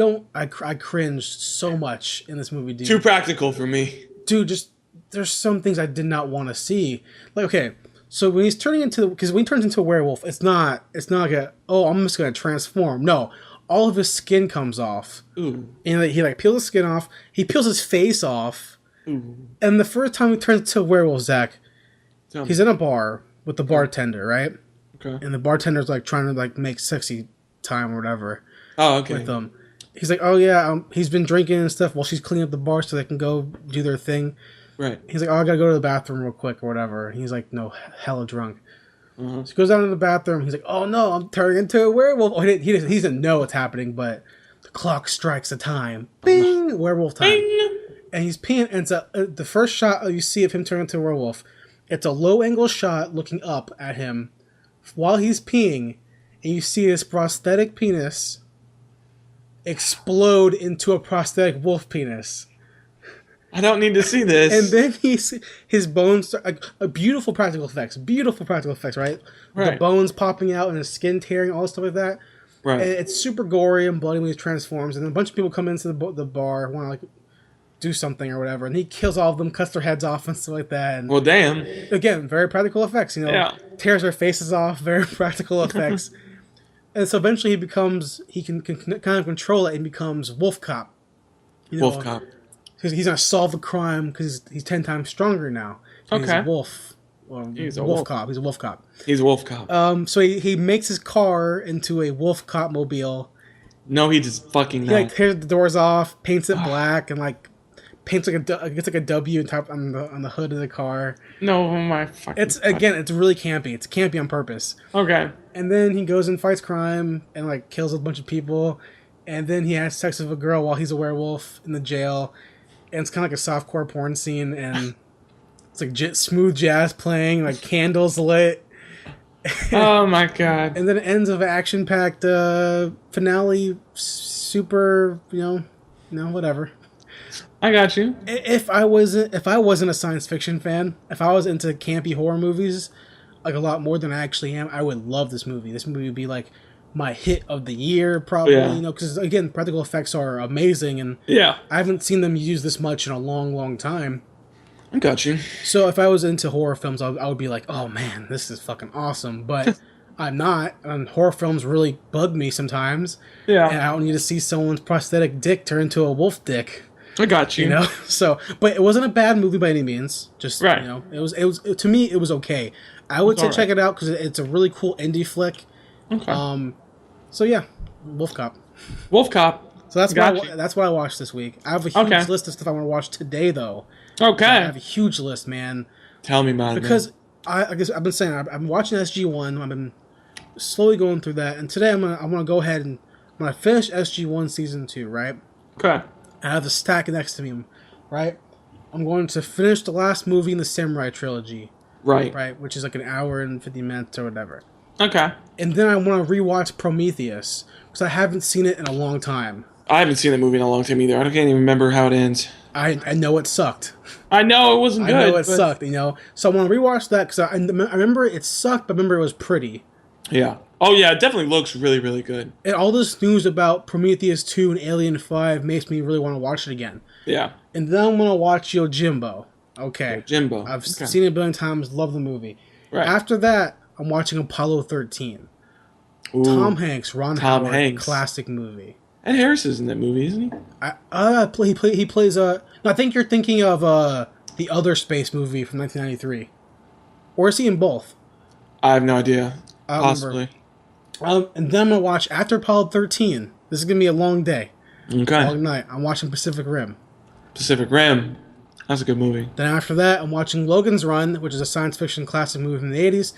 S3: cringed so much in this movie, dude.
S4: Too practical for me.
S3: Dude, just there's some things I did not want to see. Like, okay, so when he turns into a werewolf, it's not like I'm just gonna transform. No, all of his skin comes off.
S4: Ooh.
S3: And he like peels his skin off. He peels his face off.
S4: Ooh.
S3: And the first time he turns into a werewolf, Zach,
S4: Tell me.
S3: he's in a bar with the bartender, right?
S4: Okay.
S3: And the bartender's like trying to like make sexy time or whatever
S4: Oh, okay.
S3: with them. He's like, oh yeah, he's been drinking and stuff while she's cleaning up the bar so they can go do their thing.
S4: Right.
S3: He's like, oh, I gotta go to the bathroom real quick or whatever. And he's like, no, hella drunk.
S4: Uh-huh.
S3: So he goes down to the bathroom. He's like, oh no, I'm turning into a werewolf. Oh, he doesn't know what's happening, but the clock strikes the time. Bing! Werewolf time.
S5: Bing!
S3: And he's peeing, and it's the first shot you see of him turning into a werewolf. It's a low-angle shot looking up at him while he's peeing, and you see his prosthetic penis explode into a prosthetic wolf penis.
S4: I don't need to see this.
S3: And then his bones start, beautiful practical effects, right?
S4: Right.
S3: The bones popping out and his skin tearing, all stuff like that.
S4: Right.
S3: And it's super gory and bloody when he transforms. And then a bunch of people come into the bar, want to like do something or whatever, and he kills all of them, cuts their heads off and stuff like that. And
S4: Well, damn.
S3: again, very practical effects.
S5: Yeah.
S3: Tears their faces off, very practical effects. And so eventually he can kind of control it and becomes Wolf Cop.
S4: Wolf Cop.
S3: Because he's gonna solve the crime because he's 10 times stronger now. He's
S5: Okay.
S3: a wolf. Well,
S5: He's a
S3: wolf
S5: wolf.
S3: cop. He's a wolf cop.
S4: He's a Wolf Cop.
S3: So he makes his car into a wolf cop mobile.
S4: No, he just fucking
S3: He
S4: no.
S3: like tears the doors off, paints it black, and like paints like gets like a W on the hood of the car.
S5: No, my fucking.
S3: It's really campy. It's campy on purpose.
S5: Okay.
S3: And then he goes and fights crime and like kills a bunch of people. And then he has sex with a girl while he's a werewolf in the jail. And it's kind of like a softcore porn scene, and it's like smooth jazz playing, like candles lit.
S5: Oh my god.
S3: And then it ends with an action-packed finale, super, whatever.
S5: I got you.
S3: If I wasn't a science fiction fan, if I was into campy horror movies, like a lot more than I actually am, I would love this movie. This movie would be like my hit of the year, probably.
S4: Yeah.
S3: Because again, practical effects are amazing, and
S5: Yeah.
S3: I haven't seen them used this much in a long, long time.
S4: I got you.
S3: So if I was into horror films, I would be like, oh man, this is fucking awesome. But I'm not, and horror films really bug me sometimes.
S5: Yeah.
S3: And I don't need to see someone's prosthetic dick turn into a wolf dick.
S5: I got you.
S3: So, but it wasn't a bad movie by any means. Just
S5: Right.
S3: it was to me it was okay. I would say
S5: It's
S3: check it out because it's a really cool indie flick.
S5: Okay.
S3: So yeah, Wolf Cop.
S5: Wolf Cop.
S3: So that's
S5: Gotcha.
S3: that's what I watched this week. I have a huge
S5: Okay.
S3: list of stuff I want to watch today though.
S5: Okay.
S3: I have a huge list, man.
S4: Tell me about it.
S3: Because I guess I've been saying I've been watching SG1. I've been slowly going through that, and today I'm gonna go ahead and I'm gonna finish SG1 season 2. Right.
S5: Okay.
S3: I have the stack next to me, right? I'm going to finish the last movie in the Samurai trilogy,
S4: Right.
S3: right? Which is like an hour and 50 minutes or whatever.
S5: Okay.
S3: And then I want to rewatch Prometheus because I haven't seen it in a long time.
S4: I haven't seen that movie in a long time either. I can't even remember how it ends.
S3: I know it sucked.
S5: I know it wasn't good.
S3: I know it
S5: but-
S3: sucked, So I want to rewatch that because I remember it sucked, but I remember it was pretty.
S4: Yeah. Oh yeah, it definitely looks really, really good.
S3: And all this news about Prometheus 2 and Alien 5 makes me really want to watch it again.
S4: Yeah.
S3: And then I'm going to watch Yojimbo. Okay.
S4: Jimbo.
S3: I've
S4: Okay.
S3: seen it a billion times, love the movie.
S5: Right.
S3: After that, I'm watching Apollo 13.
S4: Ooh.
S3: Tom Hanks, Ron
S4: Tom
S3: Howard,
S4: Hanks.
S3: classic movie.
S4: Ed Harris is in that movie, isn't he?
S3: He plays no, I think you're thinking of the other space movie from 1993. Or is he in both?
S4: I have no idea.
S3: I don't
S4: Possibly.
S3: And then I'm going to watch, after Apollo 13, this is going to be a long day,
S4: Okay.
S3: long night, I'm watching Pacific Rim.
S4: Pacific Rim. That's a good movie.
S3: Then after that, I'm watching Logan's Run, which is a science fiction classic movie from the 80s.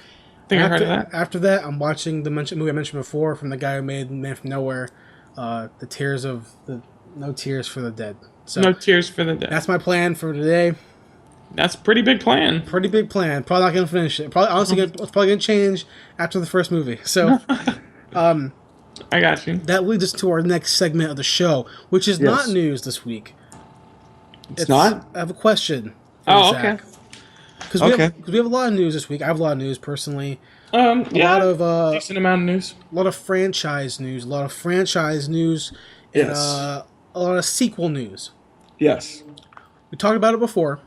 S5: I think I heard of that.
S3: After that, I'm watching the movie I mentioned before from the guy who made Man from Nowhere, The Tears of the No tears for the dead. So
S5: No tears for the dead.
S3: that's my plan for today.
S5: That's a pretty big plan.
S3: Pretty big plan. Probably not gonna finish it. It's probably gonna change after the first movie. So,
S5: I got you.
S3: that leads us to our next segment of the show, which is not news this week.
S4: It's not?
S3: I have a question.
S5: Oh,
S3: Zach.
S5: okay.
S3: Because we have a lot of news this week. I have a lot of news personally.
S5: Yeah.
S3: A lot of
S5: decent amount of news.
S3: a lot of franchise news. And
S4: Yes.
S3: a lot of sequel news.
S4: Yes.
S3: We talked about it before.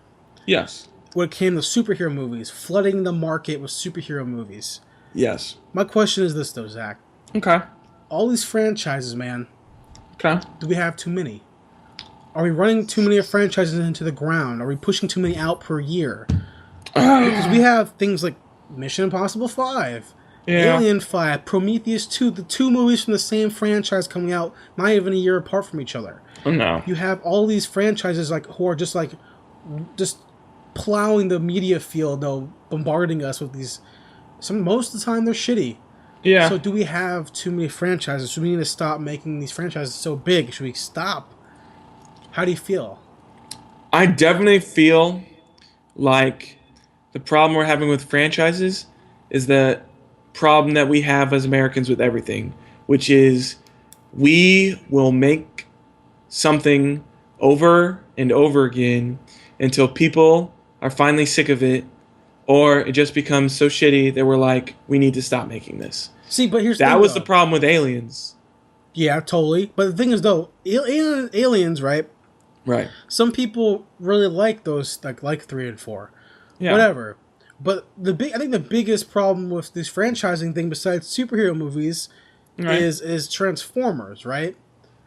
S5: Yes.
S3: When it came to superhero movies, flooding the market with superhero movies.
S4: Yes.
S3: My question is this though, Zach.
S5: Okay.
S3: All these franchises, man.
S5: Okay.
S3: Do we have too many? Are we running too many franchises into the ground? Are we pushing too many out per year? Because we have things like Mission Impossible 5,
S5: Yeah.
S3: Alien 5, Prometheus 2, the two movies from the same franchise coming out not even a year apart from each other.
S5: Oh, no.
S3: You have all these franchises who are just plowing the media field, though, bombarding us with these. Most of the time they're shitty.
S5: Yeah.
S3: So do we have too many franchises? Should we need to stop making these franchises so big? Should we stop? How do you feel?
S4: I definitely feel like the problem we're having with franchises is the problem that we have as Americans with everything, which is we will make something over and over again until people are finally sick of it, or it just becomes so shitty that we're like, we need to stop making this.
S3: See, but here's
S4: That was the problem with Aliens.
S3: Yeah, totally. But the thing is, though, Aliens, right?
S4: Right.
S3: Some people really like those, like 3 and 4.
S5: Yeah.
S3: Whatever. But I think the biggest problem with this franchising thing, besides superhero movies,
S5: Right.
S3: is Transformers, right?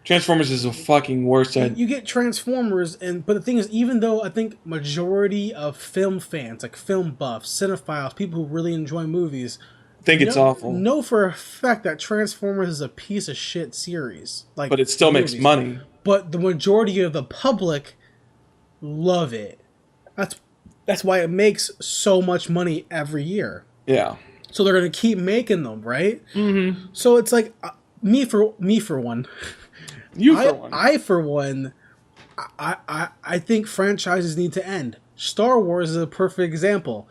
S4: Transformers is a fucking worst.
S3: You get Transformers, but the thing is, even though I think majority of film fans, like film buffs, cinephiles, people who really enjoy movies,
S4: think it's awful.
S3: know for a fact that Transformers is a piece of shit series.
S4: But it still makes money.
S3: But the majority of the public love it. That's why it makes so much money every year.
S4: Yeah.
S3: So they're gonna keep making them, right?
S5: Mm-hmm.
S3: So it's like me for one.
S5: You for one.
S3: I for one. I think franchises need to end. Star Wars is a perfect example.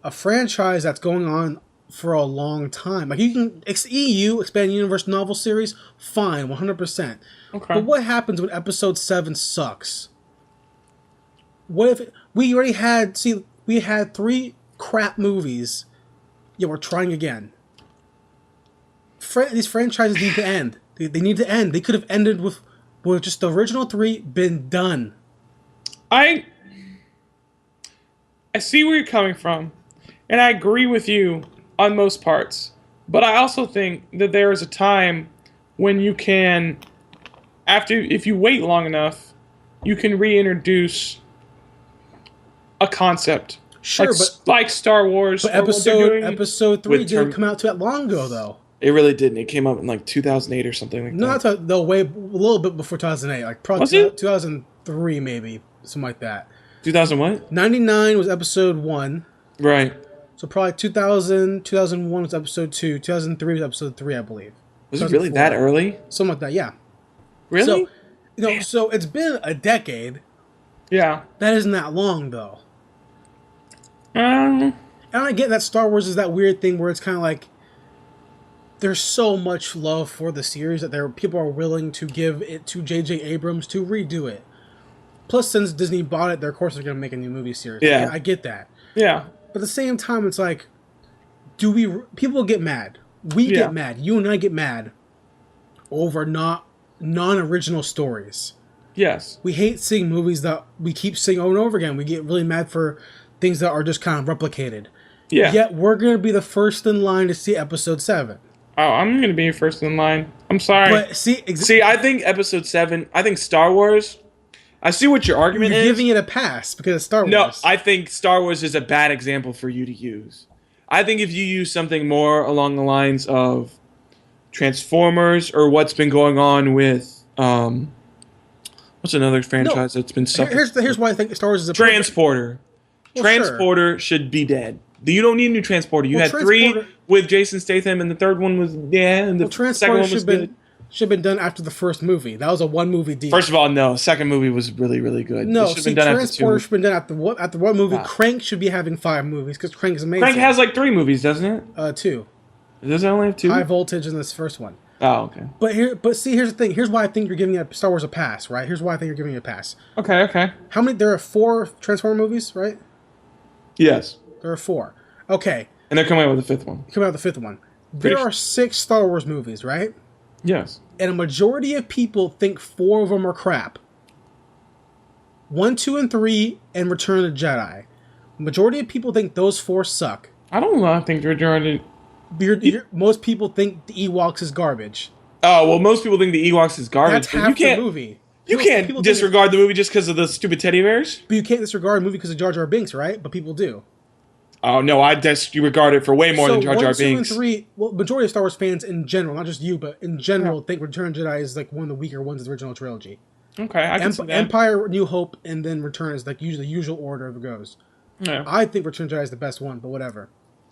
S3: A franchise that's going on for a long time. Like you can EU expand universe novel series, fine, 100%.
S5: Okay.
S3: But what happens when Episode 7 sucks? What if we already had? See, we had 3 crap movies. Yeah, we're trying again. These franchises need to end. They need to end. They could have ended with just the original 3 been done.
S5: I see where you're coming from, and I agree with you on most parts. But I also think that there is a time when you can, if you wait long enough, you can reintroduce a concept.
S3: Sure,
S5: like Star Wars.
S3: But
S5: or what they're doing.
S3: episode 3 didn't come out too that long ago, though.
S4: It really didn't. It came out in like 2008 or something like
S3: No,
S4: that.
S3: no, way a little bit before 2008, like probably
S5: Was it?
S3: 2003 maybe, something like that.
S4: 2000 what?
S3: 99 was episode 1.
S4: Right.
S3: So probably 2001 was episode 2, 2003 was episode 3, I believe.
S4: Was it really that early?
S3: Something like that, yeah.
S4: Really?
S3: So, so it's been a decade.
S5: Yeah.
S3: That isn't that long, though.
S5: Um,
S3: And I get that Star Wars is that weird thing where it's kind of like there's so much love for the series that people are willing to give it to J.J. Abrams to redo it. Plus, since Disney bought it, of course they're going to make a new movie series.
S4: Yeah.
S3: I get that.
S5: yeah.
S3: But at the same time, it's like, people get mad. We get mad. You and I get mad over non-original stories.
S5: Yes.
S3: We hate seeing movies that we keep seeing over and over again. We get really mad for things that are just kind of replicated.
S5: Yeah.
S3: Yet we're going to be the first in line to see episode 7.
S5: Oh, I'm gonna be first in line. I'm sorry.
S3: But see,
S4: I think episode 7, I think Star Wars, I see what your argument
S3: you're
S4: is.
S3: giving it a pass because it's Star Wars.
S4: No, I think Star Wars is a bad example for you to use. I think if you use something more along the lines of Transformers or what's been going on with what's another franchise that's been suffering?
S3: Here's why I think Star Wars is a
S4: Transporter.
S3: Well,
S4: Transporter should be dead. You don't need a new Transporter. You had 3 with Jason Statham, and the third one was and the second one was good.
S3: Should have been done after the first movie. That was a one movie deal.
S4: First of all, no. Second movie was really, really good.
S3: No,
S4: It should have been done after
S3: Transporter should have been done after one movie.
S4: Nah.
S3: Crank should be having 5 movies because Crank is amazing.
S4: Crank has like 3 movies, doesn't it?
S3: 2.
S4: Does it only have 2?
S3: High Voltage in this first one.
S4: Oh, okay.
S3: But see, here's the thing. Here's why I think you're giving Star Wars a pass, right? Here's why I think you're giving it a pass.
S5: Okay.
S3: How many? There are 4 Transformer movies, right?
S4: Yes.
S3: There are 4. Okay.
S4: And they're coming out with the 5th one.
S3: Coming out the 5th one. There are 6 Star Wars movies, right?
S4: Yes.
S3: And a majority of people think 4 of them are crap. 1, 2, and 3, and Return of the Jedi. Majority of people think those 4 suck.
S5: I don't know. I think you're
S3: Most people think the Ewoks is garbage.
S4: Oh, well, most people think the Ewoks is garbage.
S3: That's half the movie.
S4: You can't disregard the movie just because of the stupid teddy bears?
S3: But you can't disregard a movie because of Jar Jar Binks, right? But people do.
S4: Oh, no, I disregard it for way more than Jar Jar
S3: 1, 2,
S4: Binks.
S3: and 3, well, majority of Star Wars fans in general, not just you, but in general, think Return of the Jedi is like one of the weaker ones of the original trilogy.
S5: Okay, I can see that.
S3: Empire, New Hope, and then Return is like usually the usual order it goes.
S5: Yeah.
S3: I think Return of the Jedi is the best one, but whatever.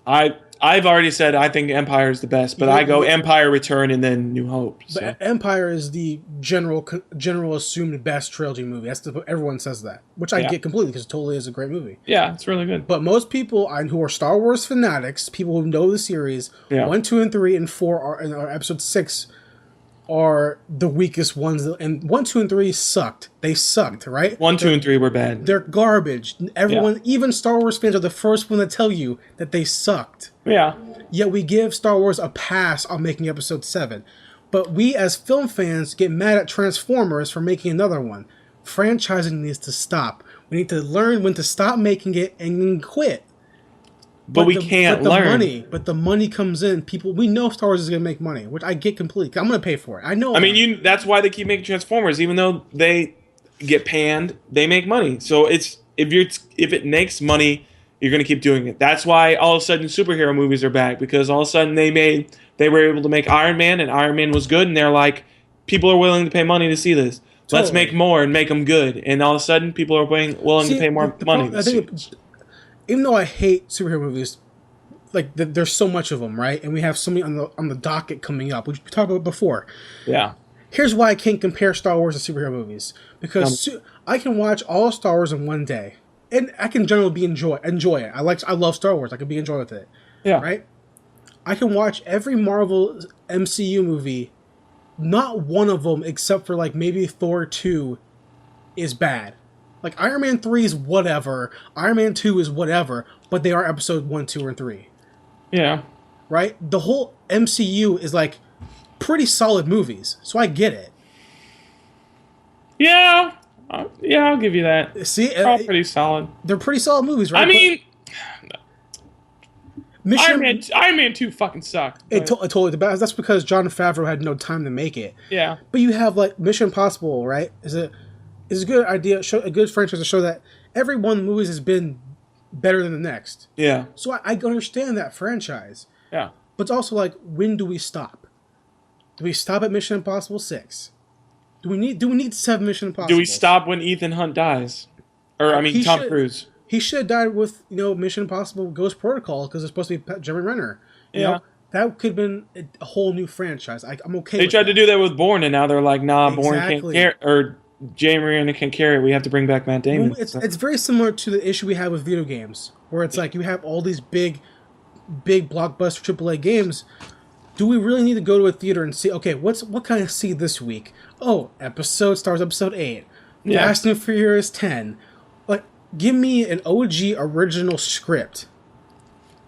S4: I've already said I think Empire is the best, but I go Empire, Return, and then New Hope. So.
S3: But Empire is the general assumed best trilogy movie. Everyone says that, which I get completely because it totally is a great movie.
S5: Yeah, it's really good.
S3: But most people who are Star Wars fanatics, people who know the series, 1, 2, and 3, and 4 and episode 6 are the weakest ones. And 1, 2, and 3 sucked. They sucked, right?
S4: 1, 2, and 3 were bad.
S3: They're garbage. Everyone, even Star Wars fans, are the first one to tell you that they sucked.
S5: Yeah.
S3: Yet we give Star Wars a pass on making episode 7. But we as film fans get mad at Transformers for making another one. Franchising needs to stop. We need to learn when to stop making it and quit.
S4: But we can't learn.
S3: But the money comes in. We know Star Wars is going to make money, which I get completely. I'm going to pay for it. I know.
S4: I mean, that's why they keep making Transformers. Even though they get panned, they make money. So if it makes money, you're going to keep doing it. That's why all of a sudden superhero movies are back, because all of a sudden they were able to make Iron Man, and Iron Man was good, and they're like, people are willing to pay money to see this. Totally. Let's make more and make them good. And all of a sudden people are willing to pay more money.
S3: I think even though I hate superhero movies, like there's so much of them, right? And we have so many on the docket coming up, which we talked about before.
S4: Yeah.
S3: Here's why I can't compare Star Wars to superhero movies, because I can watch all of Star Wars in one day, and I can generally enjoy it. I love Star Wars. I can be enjoying with it.
S5: Yeah.
S3: Right. I can watch every Marvel MCU movie. Not one of them, except for like maybe Thor 2, is bad. Like Iron Man 3 is whatever. Iron Man 2 is whatever. But they are episode 1, 2, and 3.
S5: Yeah.
S3: Right? The whole MCU is like pretty solid movies. So I get it.
S5: Yeah. I'll give you that.
S3: See?
S5: They're all pretty solid.
S3: They're pretty solid movies, right?
S5: I mean, Iron Man 2 fucking sucked.
S3: It totally depends. That's because Jon Favreau had no time to make it.
S5: Yeah.
S3: But you have like Mission Impossible, right? Is a good idea, a good franchise to show that every one of the movies has been better than the next.
S4: Yeah.
S3: So I understand that franchise.
S5: Yeah.
S3: But it's also like, when do we stop? Do we stop at Mission Impossible 6? Do we need 7 Mission Impossible?
S4: Do we stop when Ethan Hunt dies? Or Tom Cruise.
S3: He should have died with Mission Impossible Ghost Protocol, because it's supposed to be Jeremy Renner. You know, that could have been a whole new franchise. I'm okay.
S4: They tried to do that with Bourne, and now they're like, nah, Bourne can't carry, or Jeremy Renner can't carry it. We have to bring back Matt Damon.
S3: Well, it's very similar to the issue we have with video games, where it's like you have all these big blockbuster AAA games. Do we really need to go to a theater and see? Okay, what can I see this week? Oh, Star Wars Episode 8, Fast and Furious 10. Like, give me an OG original script.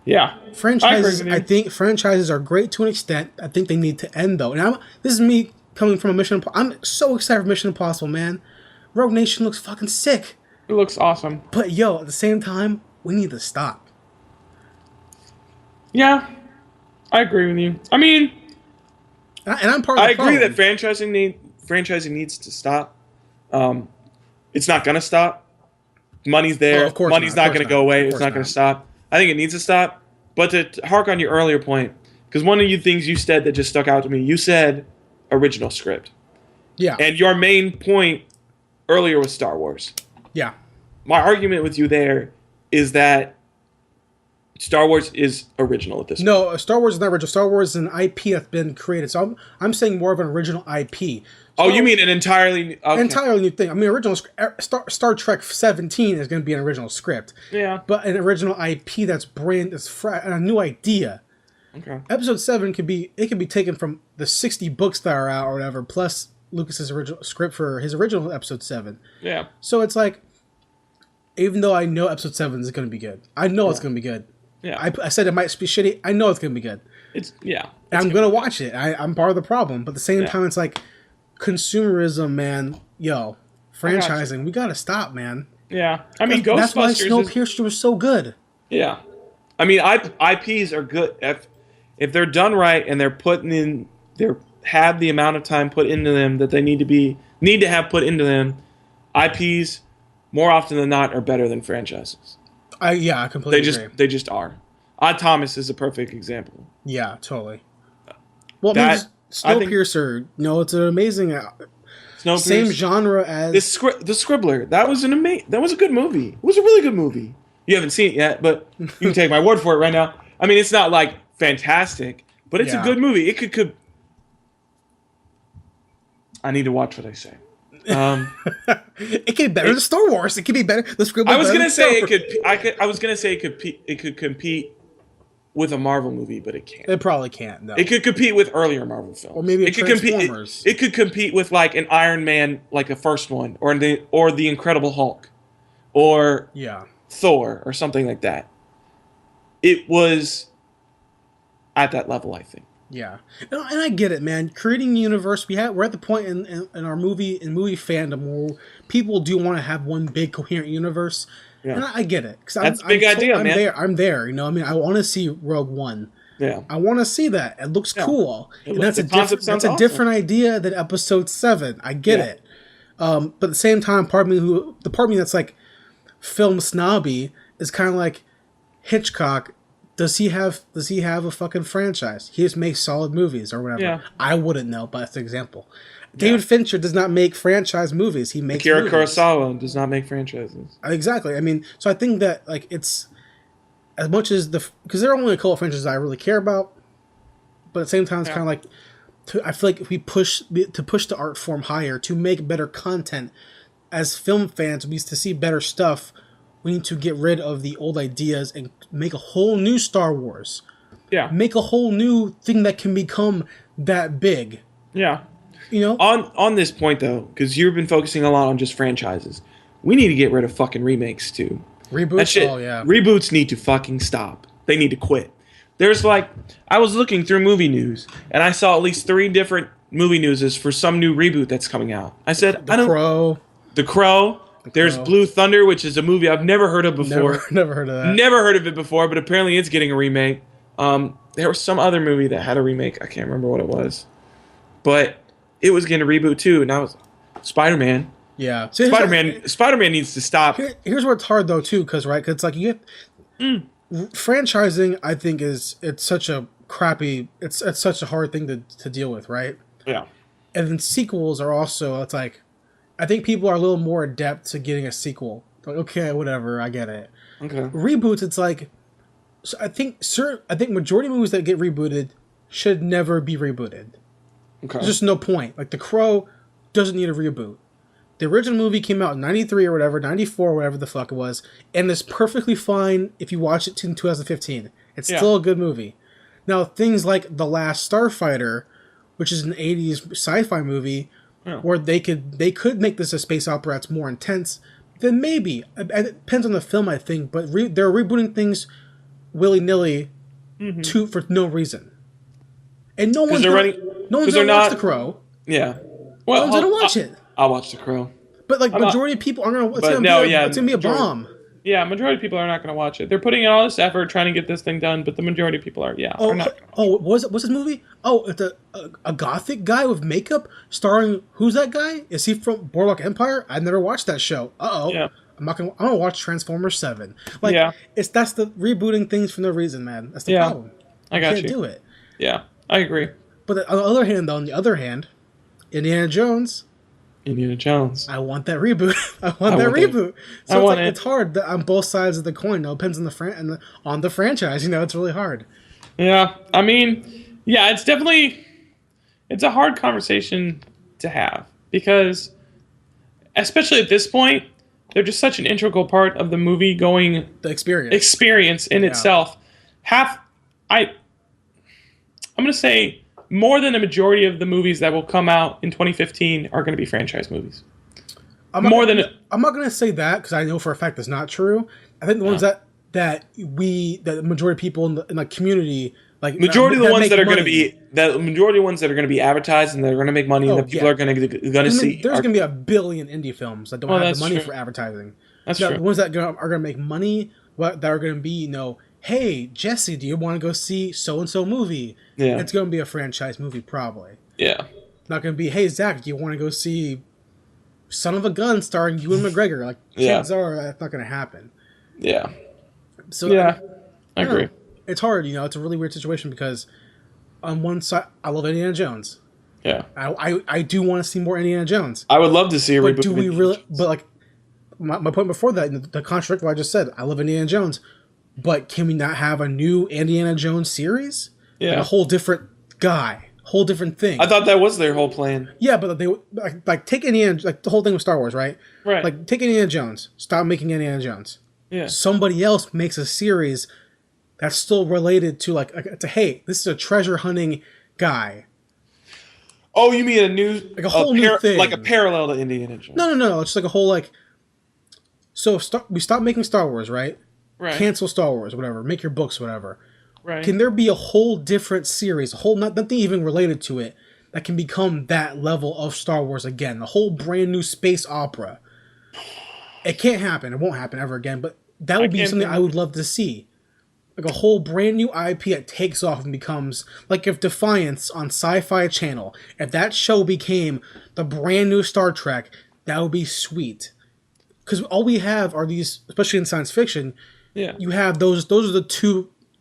S5: Yeah.
S3: Franchises, I think franchises are great to an extent. I think they need to end though. And this is me coming from I'm so excited for Mission Impossible, man. Rogue Nation looks fucking sick.
S5: It looks awesome.
S3: But at the same time, we need to stop.
S5: Yeah. I agree with you. I mean,
S3: and I'm part of the
S4: I agree
S3: problem.
S4: that franchising needs to stop. It's not gonna stop. Money's there.
S3: Oh, of course
S4: Money's not going to go away. It's not going
S3: not.
S4: to stop. I think it needs to stop. But to hark on your earlier point, because one of the things you said that just stuck out to me, you said original script.
S3: Yeah.
S4: And your main point earlier was Star Wars.
S3: Yeah.
S4: My argument with you there is that Star Wars is original at this point.
S3: No, Star Wars is not original. Star Wars is an IP that's been created. So I'm saying more of an original IP.
S4: Oh, you mean an entirely
S3: new thing? I mean, original Star Trek 17 is going to be an original script.
S5: Yeah.
S3: But an original IP that's a new idea.
S4: Okay.
S3: Episode 7 could be taken from the 60 books that are out or whatever, plus Lucas's original script for his original Episode 7.
S5: Yeah.
S3: So it's like, even though I know Episode 7 is going to be good, I know it's going to be good.
S5: Yeah.
S3: I said it might be shitty. I know it's going to be good.
S5: And
S3: I'm going to watch it. I'm part of the problem. But at the same time, it's like, consumerism, man. Yo, franchising. We got to stop, man.
S5: Yeah. I mean,
S3: that's why
S5: Ghostbusters
S3: Snowpiercer was so good.
S5: Yeah.
S4: I mean, IPs are good if they're done right and they're have the amount of time put into them that they need to have put into them. IPs, more often than not, are better than franchises.
S3: I completely agree.
S4: They just are. Odd Thomas is a perfect example.
S3: Yeah, totally. Well, Snowpiercer, it's an amazing, same genre as
S4: the Scribbler. That was a good movie. It was a really good movie. You haven't seen it yet, but you can take my word for it right now. I mean, it's not like fantastic, but it's a good movie. It could. I need to watch what I say.
S3: It could be better than Star Wars. It could be better. The Scribbler.
S4: I was gonna say it could. I was gonna say it could compete with a Marvel movie, but it can't.
S3: It probably can't. No.
S4: It could compete with earlier Marvel films,
S3: or maybe
S4: it could compete. It could compete with like an Iron Man, like the first one, or the Incredible Hulk, or Thor, or something like that. It was at that level, I think.
S3: Yeah, and I get it, man. Creating a universe, we're at the point in our movie fandom where people do want to have one big coherent universe. Yeah. And I get it.
S4: That's a big idea, man.
S3: I'm there. You know, I mean, I want to see Rogue One.
S4: Yeah,
S3: I want to see that. It looks cool. That's a different idea than Episode 7. I get it. But at the same time, part of me that's like film snobby is kind of like Hitchcock. Does he have a fucking franchise? He just makes solid movies or whatever. Yeah. I wouldn't know, but that's an example. David Fincher does not make franchise movies. He makes
S4: Akira Kurosawa does not make franchises.
S3: Exactly. I mean, so I think that like it's as much as because there are only a couple of franchises I really care about, but at the same time it's kind of like I feel like if we push the art form higher to make better content as film fans, we used to see better stuff. We need to get rid of the old ideas and make a whole new Star Wars.
S5: Yeah.
S3: Make a whole new thing that can become that big.
S5: Yeah.
S3: You know?
S4: On this point, though, because you've been focusing a lot on just franchises, we need to get rid of fucking remakes, too.
S3: Reboots? Oh, yeah.
S4: Reboots need to fucking stop. They need to quit. There's I was looking through movie news, and I saw at least 3 different movie newses for some new reboot that's coming out. I said,
S3: The Crow.
S4: The Crow. There's Blue Thunder, which is a movie I've never heard of before.
S3: Never heard of that.
S4: Never heard of it before, but apparently it's getting a remake. There was some other movie that had a remake. I can't remember what it was. But it was getting a reboot too, and I was Spider-Man.
S3: Yeah.
S4: Spider-Man needs to stop.
S3: Here's where it's hard though too, because it's like you get franchising. I think it's such a hard thing to deal with, right?
S4: Yeah.
S3: And then sequels are also it's like. I think people are a little more adept to getting a sequel. Like, okay, whatever, I get it.
S4: Okay.
S3: Reboots, it's like, so I think majority of movies that get rebooted should never be rebooted.
S4: Okay.
S3: There's just no point. Like The Crow doesn't need a reboot. The original movie came out in 93 or whatever, 94 or whatever the fuck it was, and it's perfectly fine if you watch it in 2015. It's still a good movie. Now, things like The Last Starfighter, which is an 80s sci-fi movie, where they could make this a space opera that's more intense, then maybe. It depends on the film, I think, but they're rebooting things willy-nilly for no reason. And no one's going to watch The Crow.
S4: Yeah.
S3: Well, no one's going to watch it.
S4: I'll watch The Crow.
S3: But majority of people aren't going to. It's going to be a bomb.
S5: Yeah, majority of people are not going to watch it. They're putting in all this effort trying to get this thing done, but the majority of people are not.
S3: What's this movie? Oh, it's a gothic guy with makeup starring. Who's that guy? Is he from Boardwalk Empire? I never watched that show. Yeah. I'm gonna watch Transformers 7. That's the rebooting things for no reason, man. That's the problem.
S5: I got you.
S3: Can't do it.
S5: Yeah, I agree.
S3: But on the other hand, Indiana Jones.
S4: Indiana Jones.
S3: I want that reboot. I want that reboot. So it's hard on both sides of the coin. It depends on on the franchise. It's really hard.
S5: Yeah, I mean, yeah, it's a hard conversation to have because, especially at this point, they're just such an integral part of the movie going
S3: the experience
S5: in itself. I'm going to say more than a majority of the movies that will come out in 2015 are going to be franchise movies.
S3: I'm not going to say that because I know for a fact that's not true. I think the ones that the majority of people in the community, like
S4: majority of the ones that are going to be advertised and that are going to make money and that people are going to see.
S3: There's going to be a billion indie films that don't have the money for advertising.
S5: That's true.
S3: The ones that are going to make money, that are going to be, hey, Jesse, do you want to go see so-and-so movie?
S4: Yeah.
S3: It's going to be a franchise movie, probably.
S4: Yeah.
S3: Not going to be, hey, Zach, do you want to go see Son of a Gun starring Ewan McGregor? Like, chances are that's not going to happen.
S4: Yeah.
S3: So,
S5: yeah, I agree.
S3: It's hard, it's a really weird situation because on one side, I love Indiana Jones.
S5: Yeah.
S3: I do want to see more Indiana Jones.
S4: I would love to see a reboot.
S3: But do we really... But, like, my point before that, the contradict what I just said, I love Indiana Jones. But can we not have a new Indiana Jones series?
S5: Yeah.
S3: Like a whole different guy. Whole different thing.
S4: I thought that was their whole plan.
S3: Yeah, but they like take Indiana... Like, the whole thing with Star Wars, right?
S5: Right.
S3: Like, take Indiana Jones. Stop making Indiana Jones.
S5: Yeah.
S3: Somebody else makes a series that's still related to, hey, this is a treasure hunting guy.
S4: Oh, you mean new
S3: thing.
S4: Like a parallel to Indiana Jones?
S3: No. It's like a whole, So we stopped making Star Wars, right?
S5: Right.
S3: Cancel Star Wars, whatever. Make your books, whatever.
S5: Right.
S3: Can there be a whole different series, nothing even related to it, that can become that level of Star Wars again? A whole brand new space opera. It can't happen. It won't happen ever again, but that would be something I would love to see. Like a whole brand new IP that takes off and becomes... Like if Defiance on Sci-Fi Channel, if that show became the brand new Star Trek, that would be sweet. Because all we have are these, especially in science fiction, you have those are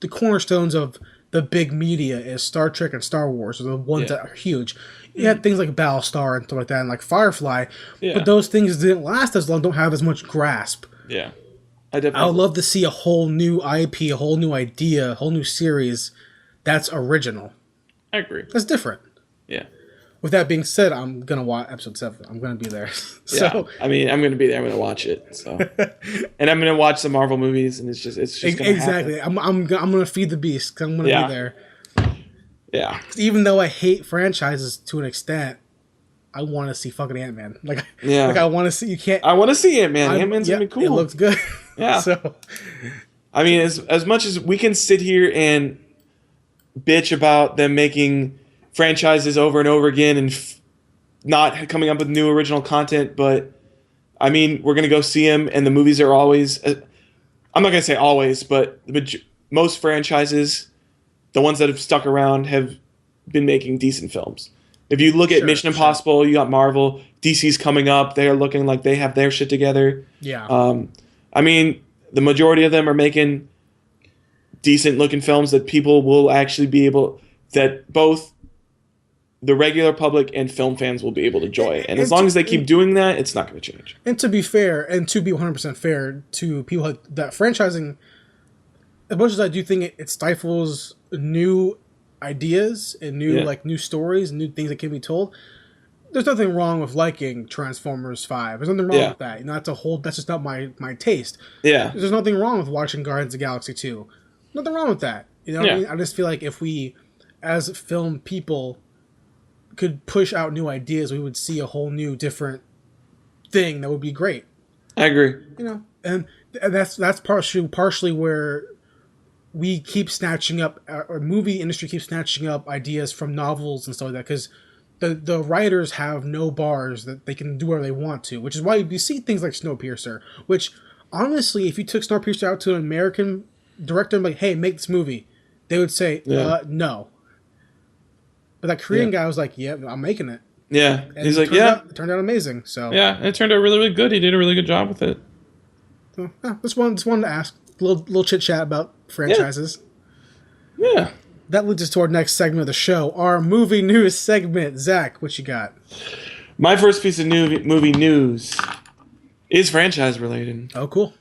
S3: the cornerstones of the big media is Star Trek and Star Wars are the ones that are huge. You have things like Battlestar and stuff like that and like Firefly, but those things didn't last as long, don't have as much grasp.
S4: Yeah.
S3: I would love to see a whole new IP, a whole new idea, a whole new series that's original.
S5: I agree.
S3: That's different.
S5: Yeah.
S3: With that being said, I'm going to watch episode 7. I'm going to be there. So,
S4: I mean, I'm going to be there. I'm going to watch it. So, and I'm going to watch the Marvel movies, and it's just going to
S3: exactly.
S4: happen.
S3: I'm going to feed the beast because I'm going to be there.
S4: Yeah.
S3: Even though I hate franchises to an extent, I want to see fucking Ant-Man. I want to see. You can't.
S4: I want to see Ant-Man. Ant-Man's going to be cool.
S3: It looks good.
S4: Yeah.
S3: So,
S4: I mean, as much as we can sit here and bitch about them making franchises over and over again and not coming up with new original content, but I mean, we're gonna go see them, and the movies are always. I'm not gonna say always, but most franchises, the ones that have stuck around, have been making decent films. If you look at Mission Impossible, you got Marvel, DC's coming up. They are looking like they have their shit together.
S3: Yeah.
S4: I mean, the majority of them are making decent looking films that people will actually be able, that both the regular public and film fans will be able to enjoy. And as long as they keep doing that, it's not going to change.
S3: And to be fair, and to be 100% fair to people that franchising, as much as I do think it stifles new ideas and new stories and new things that can be told, there's nothing wrong with liking Transformers 5. There's nothing wrong with that. That's just not my taste.
S4: Yeah.
S3: There's nothing wrong with watching Guardians of the Galaxy 2. Nothing wrong with that. You know what I mean? I just feel like if we, as film people, could push out new ideas, we would see a whole new different thing that would be great.
S4: I agree.
S3: And that's partially where we keep snatching up, or movie industry keeps snatching up ideas from novels and stuff like that, because the writers have no bars that they can do whatever they want to, which is why you see things like Snowpiercer, which honestly, if you took Snowpiercer out to an American director and like, hey, make this movie, they would say, no. But that Korean guy was like, yeah, I'm making it.
S4: Yeah.
S3: And
S4: he's like,
S3: it turned out amazing. So
S5: yeah, it turned out really, really good. He did a really good job with it.
S3: So, just wanted to ask a little chit chat about franchises.
S5: Yeah.
S3: That leads us to our next segment of the show, our movie news segment. Zach, what you got?
S4: My first piece of movie news is franchise related.
S3: Oh, cool.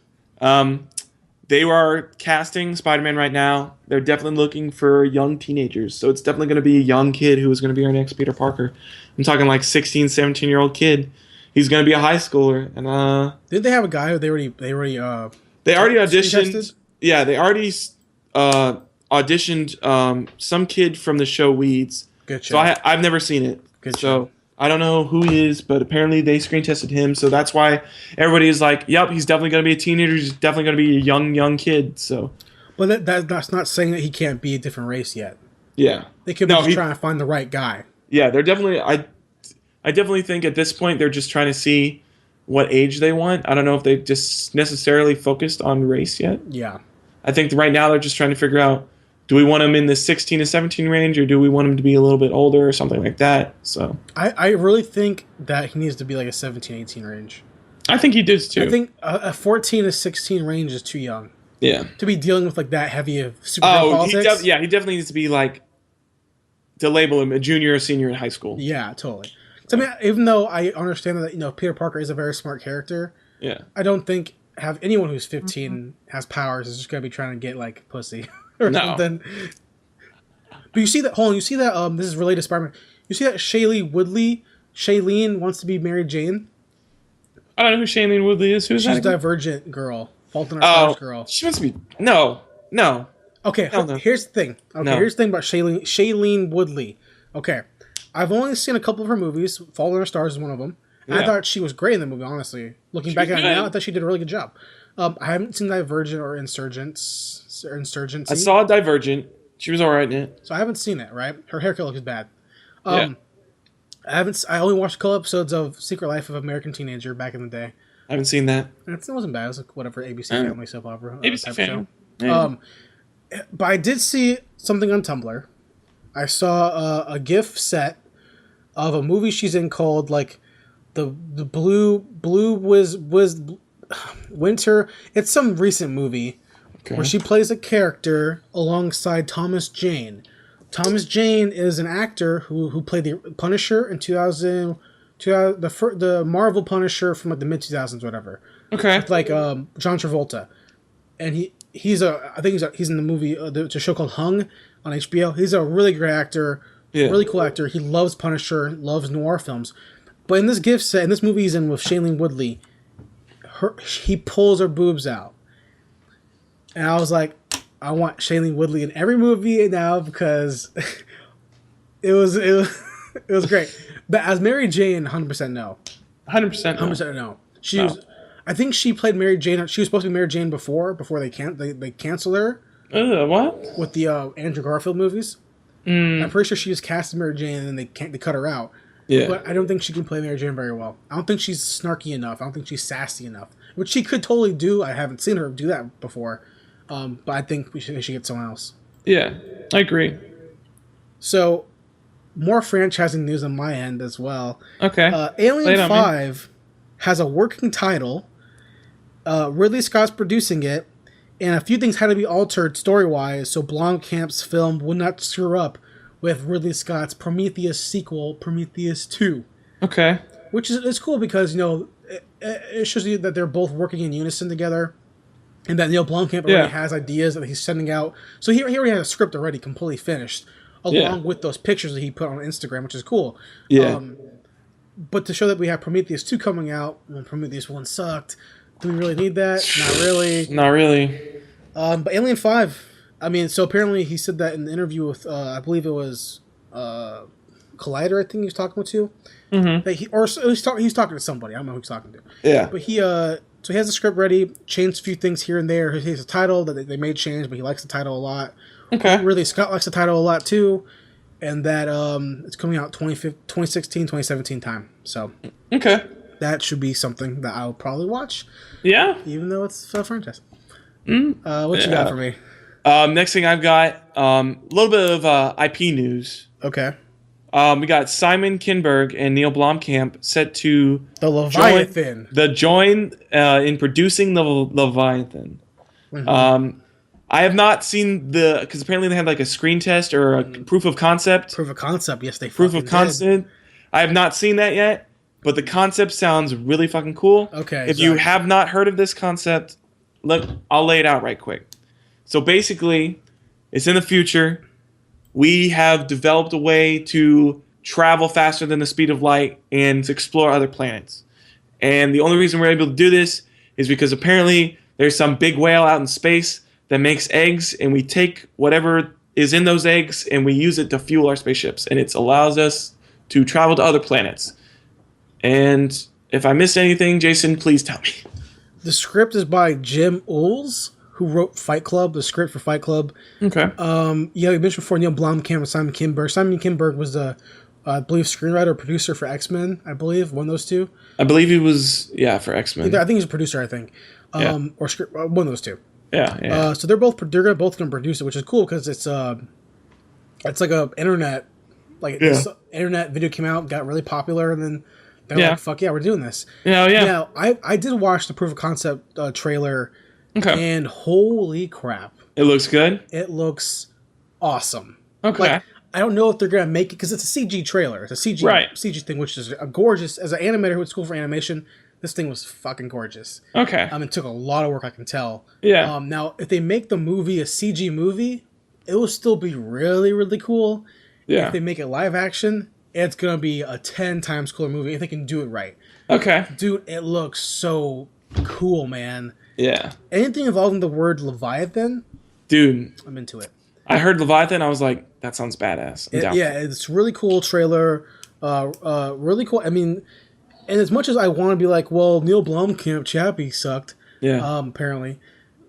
S4: They are casting Spider-Man right now. They're definitely looking for young teenagers. So it's definitely going to be a young kid who is going to be our next Peter Parker. I'm talking like 16, 17-year-old kid. He's going to be a high schooler. And
S3: did they have a guy who they already
S4: auditioned?
S3: tested?
S4: Yeah, they already auditioned some kid from the show Weeds.
S3: Good
S4: show.
S3: show.
S4: So I've never seen it.
S3: Good
S4: so
S3: show.
S4: I don't know who he is, but apparently they screen tested him. So that's why everybody is like, yep, he's definitely going to be a teenager. He's definitely going to be a young kid. So,
S3: but that's not saying that he can't be a different race yet.
S4: Yeah.
S3: They could be trying to find the right guy.
S4: Yeah, they're definitely... I definitely think at this point they're just trying to see what age they want. I don't know if they've just necessarily focused on race yet.
S3: Yeah.
S4: I think right now they're just trying to figure out, do we want him in the 16 to 17 range, or do we want him to be a little bit older or something like that? So
S3: I really think that he needs to be like a 17, 18 range.
S5: I think he does too.
S3: I think a 14 to 16 range is too young.
S4: Yeah.
S3: To be dealing with like that heavy of superhero politics.
S4: He definitely needs to be like, to label him a junior or senior in high school.
S3: Yeah, totally. So, I mean, even though I understand that Peter Parker is a very smart character,
S4: yeah,
S3: I don't think anyone who's 15 has powers is just gonna be trying to get like pussy or something. But you see that? Hold on, you see that? This is related to Spider-Man. You see that Shailene wants to be Mary Jane.
S5: I don't know who Shailene Woodley is. Who's that?
S3: She's Divergent girl, Fault in Our Stars girl.
S4: She wants to be no.
S3: Okay, here's the thing. Here's the thing about Shailene Woodley. Okay, I've only seen a couple of her movies. Fault in Our Stars is one of them. Yeah. I thought she was great in the movie, honestly. Looking back at it now, I thought she did a really good job. I haven't seen Divergent or Insurgency.
S4: I saw Divergent. She was alright in it.
S3: So I haven't seen it, right? Her haircut looks bad. I only watched a couple episodes of Secret Life of American Teenager back in the day.
S4: I haven't seen that.
S3: It wasn't bad. It was like whatever ABC Family soap opera.
S5: ABC Family.
S3: Show. But I did see something on Tumblr. I saw a GIF set of a movie she's in called like the Blue was Winter. It's some recent movie where she plays a character alongside Thomas Jane. Thomas Jane is an actor who played the Punisher in 2000 the Marvel Punisher from like the mid 2000s, whatever.
S5: Okay.
S3: With like John Travolta, and he's in the movie. It's a show called Hung on HBO. He's a really great actor, really cool actor. He loves Punisher, loves noir films. But in this gift set, in this movie he's in with Shailene Woodley, he pulls her boobs out, and I was like, I want Shailene Woodley in every movie now because it was great. But as Mary Jane, 100% no.
S5: 100%
S3: no. She was. I think she played Mary Jane. She was supposed to be Mary Jane before they canceled her.
S5: What?
S3: With the Andrew Garfield movies. I'm pretty sure she was cast as Mary Jane and then they cut her out.
S4: Yeah.
S3: But I don't think she can play Mary Jane very well. I don't think she's snarky enough. I don't think she's sassy enough. Which she could totally do. I haven't seen her do that before. But I think they should get someone else.
S5: Yeah, I agree.
S3: So, more franchising news on my end as well.
S5: Okay.
S3: Alien 5 has a working title. Ridley Scott's producing it. And a few things had to be altered story-wise so Blomkamp's film would not screw up with Ridley Scott's Prometheus sequel, Prometheus 2.
S5: Okay.
S3: Which is cool because, it shows you that they're both working in unison together. And that Neil Blomkamp already has ideas that he's sending out. So he already has a script already completely finished, along with those pictures that he put on Instagram, which is cool.
S4: Yeah.
S3: But to show that we have Prometheus 2 coming out, when Prometheus 1 sucked, do we really need that? Not really.
S4: Not really.
S3: But Alien 5, so apparently he said that in the interview with, I believe it was Collider, I think he was talking to.
S5: Mm-hmm.
S3: That he's talking to somebody. I don't know who he's talking to.
S4: Yeah.
S3: But so he has the script ready, changed a few things here and there. He has a title that they made change, but he likes the title a lot.
S5: Okay.
S3: Ridley Scott likes the title a lot too. And that it's coming out 2016, 2017 time. So
S5: okay,
S3: that should be something that I'll probably watch.
S5: Yeah.
S3: Even though it's a franchise. What you got for me?
S4: Next thing I've got a little bit of IP news.
S3: Okay.
S4: We got Simon Kinberg and Neil Blomkamp set to
S3: the Leviathan.
S4: Join in producing the Leviathan. Mm-hmm. I have not seen because apparently they had like a screen test or a proof of concept.
S3: Proof of concept, yes, they
S4: proof of concept. I have not seen that yet, but the concept sounds really fucking cool.
S3: Okay.
S4: If you have not heard of this concept, I'll lay it out right quick. So basically, it's in the future. We have developed a way to travel faster than the speed of light and to explore other planets. And the only reason we're able to do this is because apparently there's some big whale out in space that makes eggs, and we take whatever is in those eggs and we use it to fuel our spaceships, and it allows us to travel to other planets. And if I missed anything, Jason, please tell me.
S3: The script is by Jim Uls, who wrote Fight Club, the script for Fight Club.
S5: Okay.
S3: You mentioned before Neil Blomkamp and Simon Kinberg. Simon Kinberg was the, I believe, screenwriter or producer for X-Men, I believe, one of those two.
S4: I believe he was, for X-Men.
S3: I think he's a producer, I think. Or script, one of those two.
S4: Yeah.
S3: So they're both gonna produce it, which is cool because it's like a internet, this internet video came out, got really popular, and then they're like, "Fuck yeah, we're doing this."
S5: Yeah.
S3: Now I did watch the proof of concept trailer, and holy crap,
S4: it looks good.
S3: It looks awesome.
S5: Okay.
S3: I don't know if they're gonna make it because it's a CG trailer. It's a CG thing, which is a gorgeous. As an animator who went to school for animation, this thing was fucking gorgeous.
S5: Okay.
S3: It took a lot of work, I can tell.
S5: Yeah.
S3: Now, if they make the movie a CG movie, it will still be really, really cool.
S5: Yeah.
S3: If they make it live action, it's gonna be a 10 times cooler movie if they can do it right.
S5: Okay.
S3: Dude, it looks so cool, man.
S4: Yeah.
S3: Anything involving the word Leviathan,
S4: dude,
S3: I'm into it.
S4: I heard Leviathan, I was like, that sounds badass.
S3: It's really cool trailer. Really cool. I mean, and as much as I want to be like, well, Neil Blomkamp Chappie sucked.
S4: Yeah.
S3: Apparently.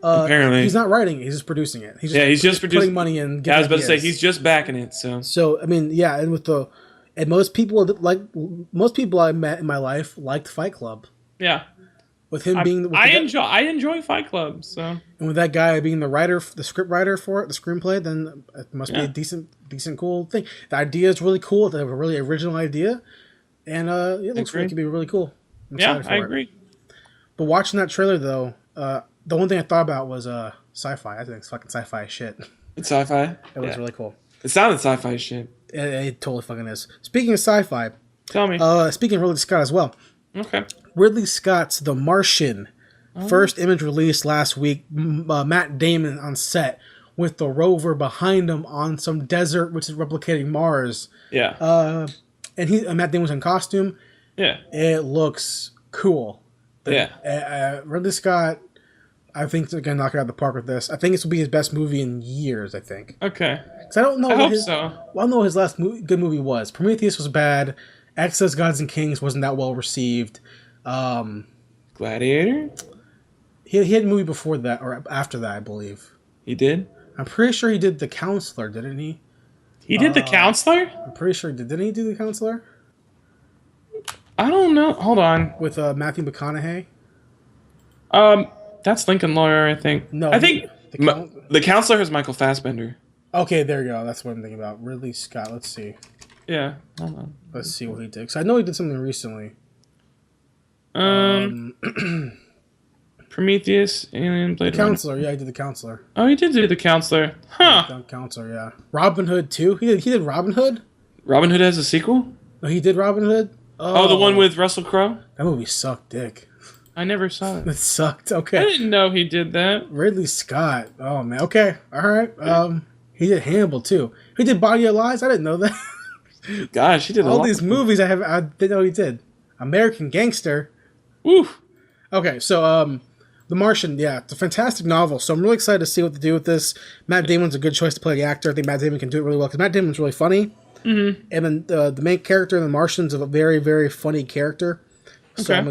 S4: He's
S3: not writing it. He's just producing it. He's just putting money in.
S4: I was about to say he's just backing it. So
S3: I mean, and most people I met in my life liked Fight Club.
S5: Yeah.
S3: With him being,
S5: I enjoy Fight Club. So
S3: and with that guy being the script writer for it, the screenplay, then it must be a decent, cool thing. The idea is really cool. They have a really original idea, and it looks like it could be really cool.
S5: I agree.
S3: But watching that trailer though, the one thing I thought about was sci-fi. I think it's fucking sci-fi shit.
S4: It's sci-fi?
S3: It was really cool.
S4: It sounded sci-fi shit.
S3: It totally fucking is. Speaking of sci-fi,
S5: tell me.
S3: Speaking of Ridley Scott as well.
S5: Okay.
S3: Ridley Scott's The Martian. First image released last week. Matt Damon on set with the rover behind him on some desert, which is replicating Mars.
S5: Yeah.
S3: And Matt Damon's in costume.
S5: Yeah.
S3: It looks cool. Ridley Scott, I think they're going to knock it out of the park with this. I think this will be his best movie in years, I think.
S5: Okay.
S3: Because I don't know.
S5: I hope so.
S3: Well, I don't know what his last good movie was. Prometheus was bad. Access Gods and Kings wasn't that well received.
S4: Gladiator?
S3: He had a movie before that, or after that, I believe.
S4: He did?
S3: I'm pretty sure he did The Counselor, didn't he?
S5: He did The Counselor?
S3: I'm pretty sure he did. Didn't he do The Counselor?
S5: I don't know. Hold on.
S3: With Matthew McConaughey?
S5: That's Lincoln Lawyer, I think.
S3: No.
S5: I think...
S4: The Counselor is Michael Fassbender.
S3: Okay, there you go. That's what I'm thinking about. Ridley Scott. Let's see.
S5: Yeah. Hold on.
S3: Let's see what he did. Because I know he did something recently.
S5: Prometheus, Alien, Blade
S3: The Counselor. Yeah, he did The Counselor.
S5: Oh, he did do The Counselor. Huh.
S3: Counselor, yeah. Robin Hood, too. He did Robin Hood?
S4: Robin Hood has a sequel?
S3: No, he did Robin Hood?
S4: Oh, the one with Russell Crowe?
S3: That movie sucked dick.
S5: I never saw it.
S3: It sucked. Okay.
S5: I didn't know he did that.
S3: Ridley Scott. Oh, man. Okay. All right. He did Hannibal, too. He did Body of Lies? I didn't know that.
S4: Gosh, he did
S3: all these movies I didn't know he did. American Gangster.
S5: Woo.
S3: Okay, so The Martian, yeah, it's a fantastic novel. So I'm really excited to see what they do with this. Matt Damon's a good choice to play the actor. I think Matt Damon can do it really well because Matt Damon's really funny. Mm-hmm. And then the main character in The Martian's a very, very funny character. So I'm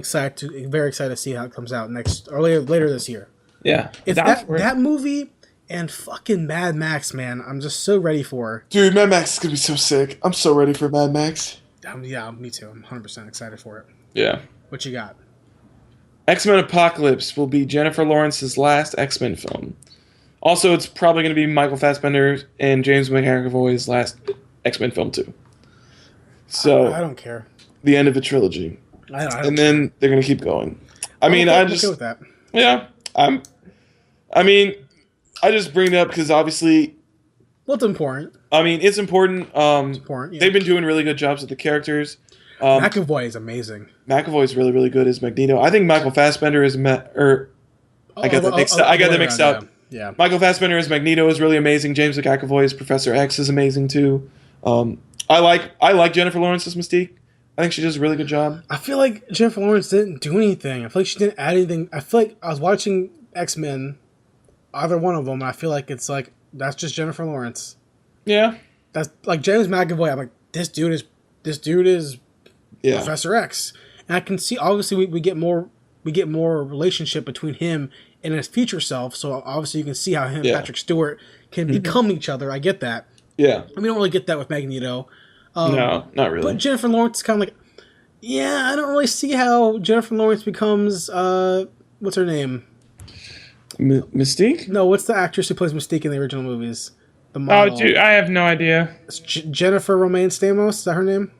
S3: very excited to see how it comes out later this year.
S4: Yeah,
S3: if that movie and fucking Mad Max, man, I'm just so ready for.
S4: Dude, Mad Max is gonna be so sick. I'm so ready for Mad Max.
S3: Yeah, me too. I'm 100% excited for it.
S4: Yeah.
S3: What you got?
S4: X-Men Apocalypse will be Jennifer Lawrence's last X-Men film. Also, it's probably going to be Michael Fassbender and James McAvoy's last X-Men film too. So
S3: I don't care.
S4: The end of a trilogy. And then they're going to keep going. I'm okay
S3: with that.
S4: Yeah. I just bring it up because obviously...
S3: Well, it's important.
S4: It's important.
S3: It's important, yeah.
S4: They've been doing really good jobs with the characters.
S3: McAvoy is amazing.
S4: McAvoy is really, really good as Magneto. I think Michael Fassbender is I got them mixed up.
S3: Yeah.
S4: Michael Fassbender as Magneto is really amazing. James McAvoy as Professor X is amazing too. I like Jennifer Lawrence as Mystique. I think she does a really good job.
S3: I feel like Jennifer Lawrence didn't do anything. I feel like she didn't add anything. I feel like I was watching X-Men, either one of them, and I feel like it's like, that's just Jennifer Lawrence.
S5: Yeah.
S3: That's like James McAvoy. I'm like, this dude is Professor X. And I can see, obviously, we get more relationship between him and his future self, so obviously you can see how him and Patrick Stewart can become each other. I get that.
S4: Yeah.
S3: We don't really get that with Magneto.
S4: No, not really.
S3: But Jennifer Lawrence is kind of like, yeah, I don't really see how Jennifer Lawrence becomes, what's her name?
S4: Mystique?
S3: No, what's the actress who plays Mystique in the original movies? The model.
S5: Oh, dude, I have no idea.
S3: It's Jennifer Romaine Stamos, is that her name?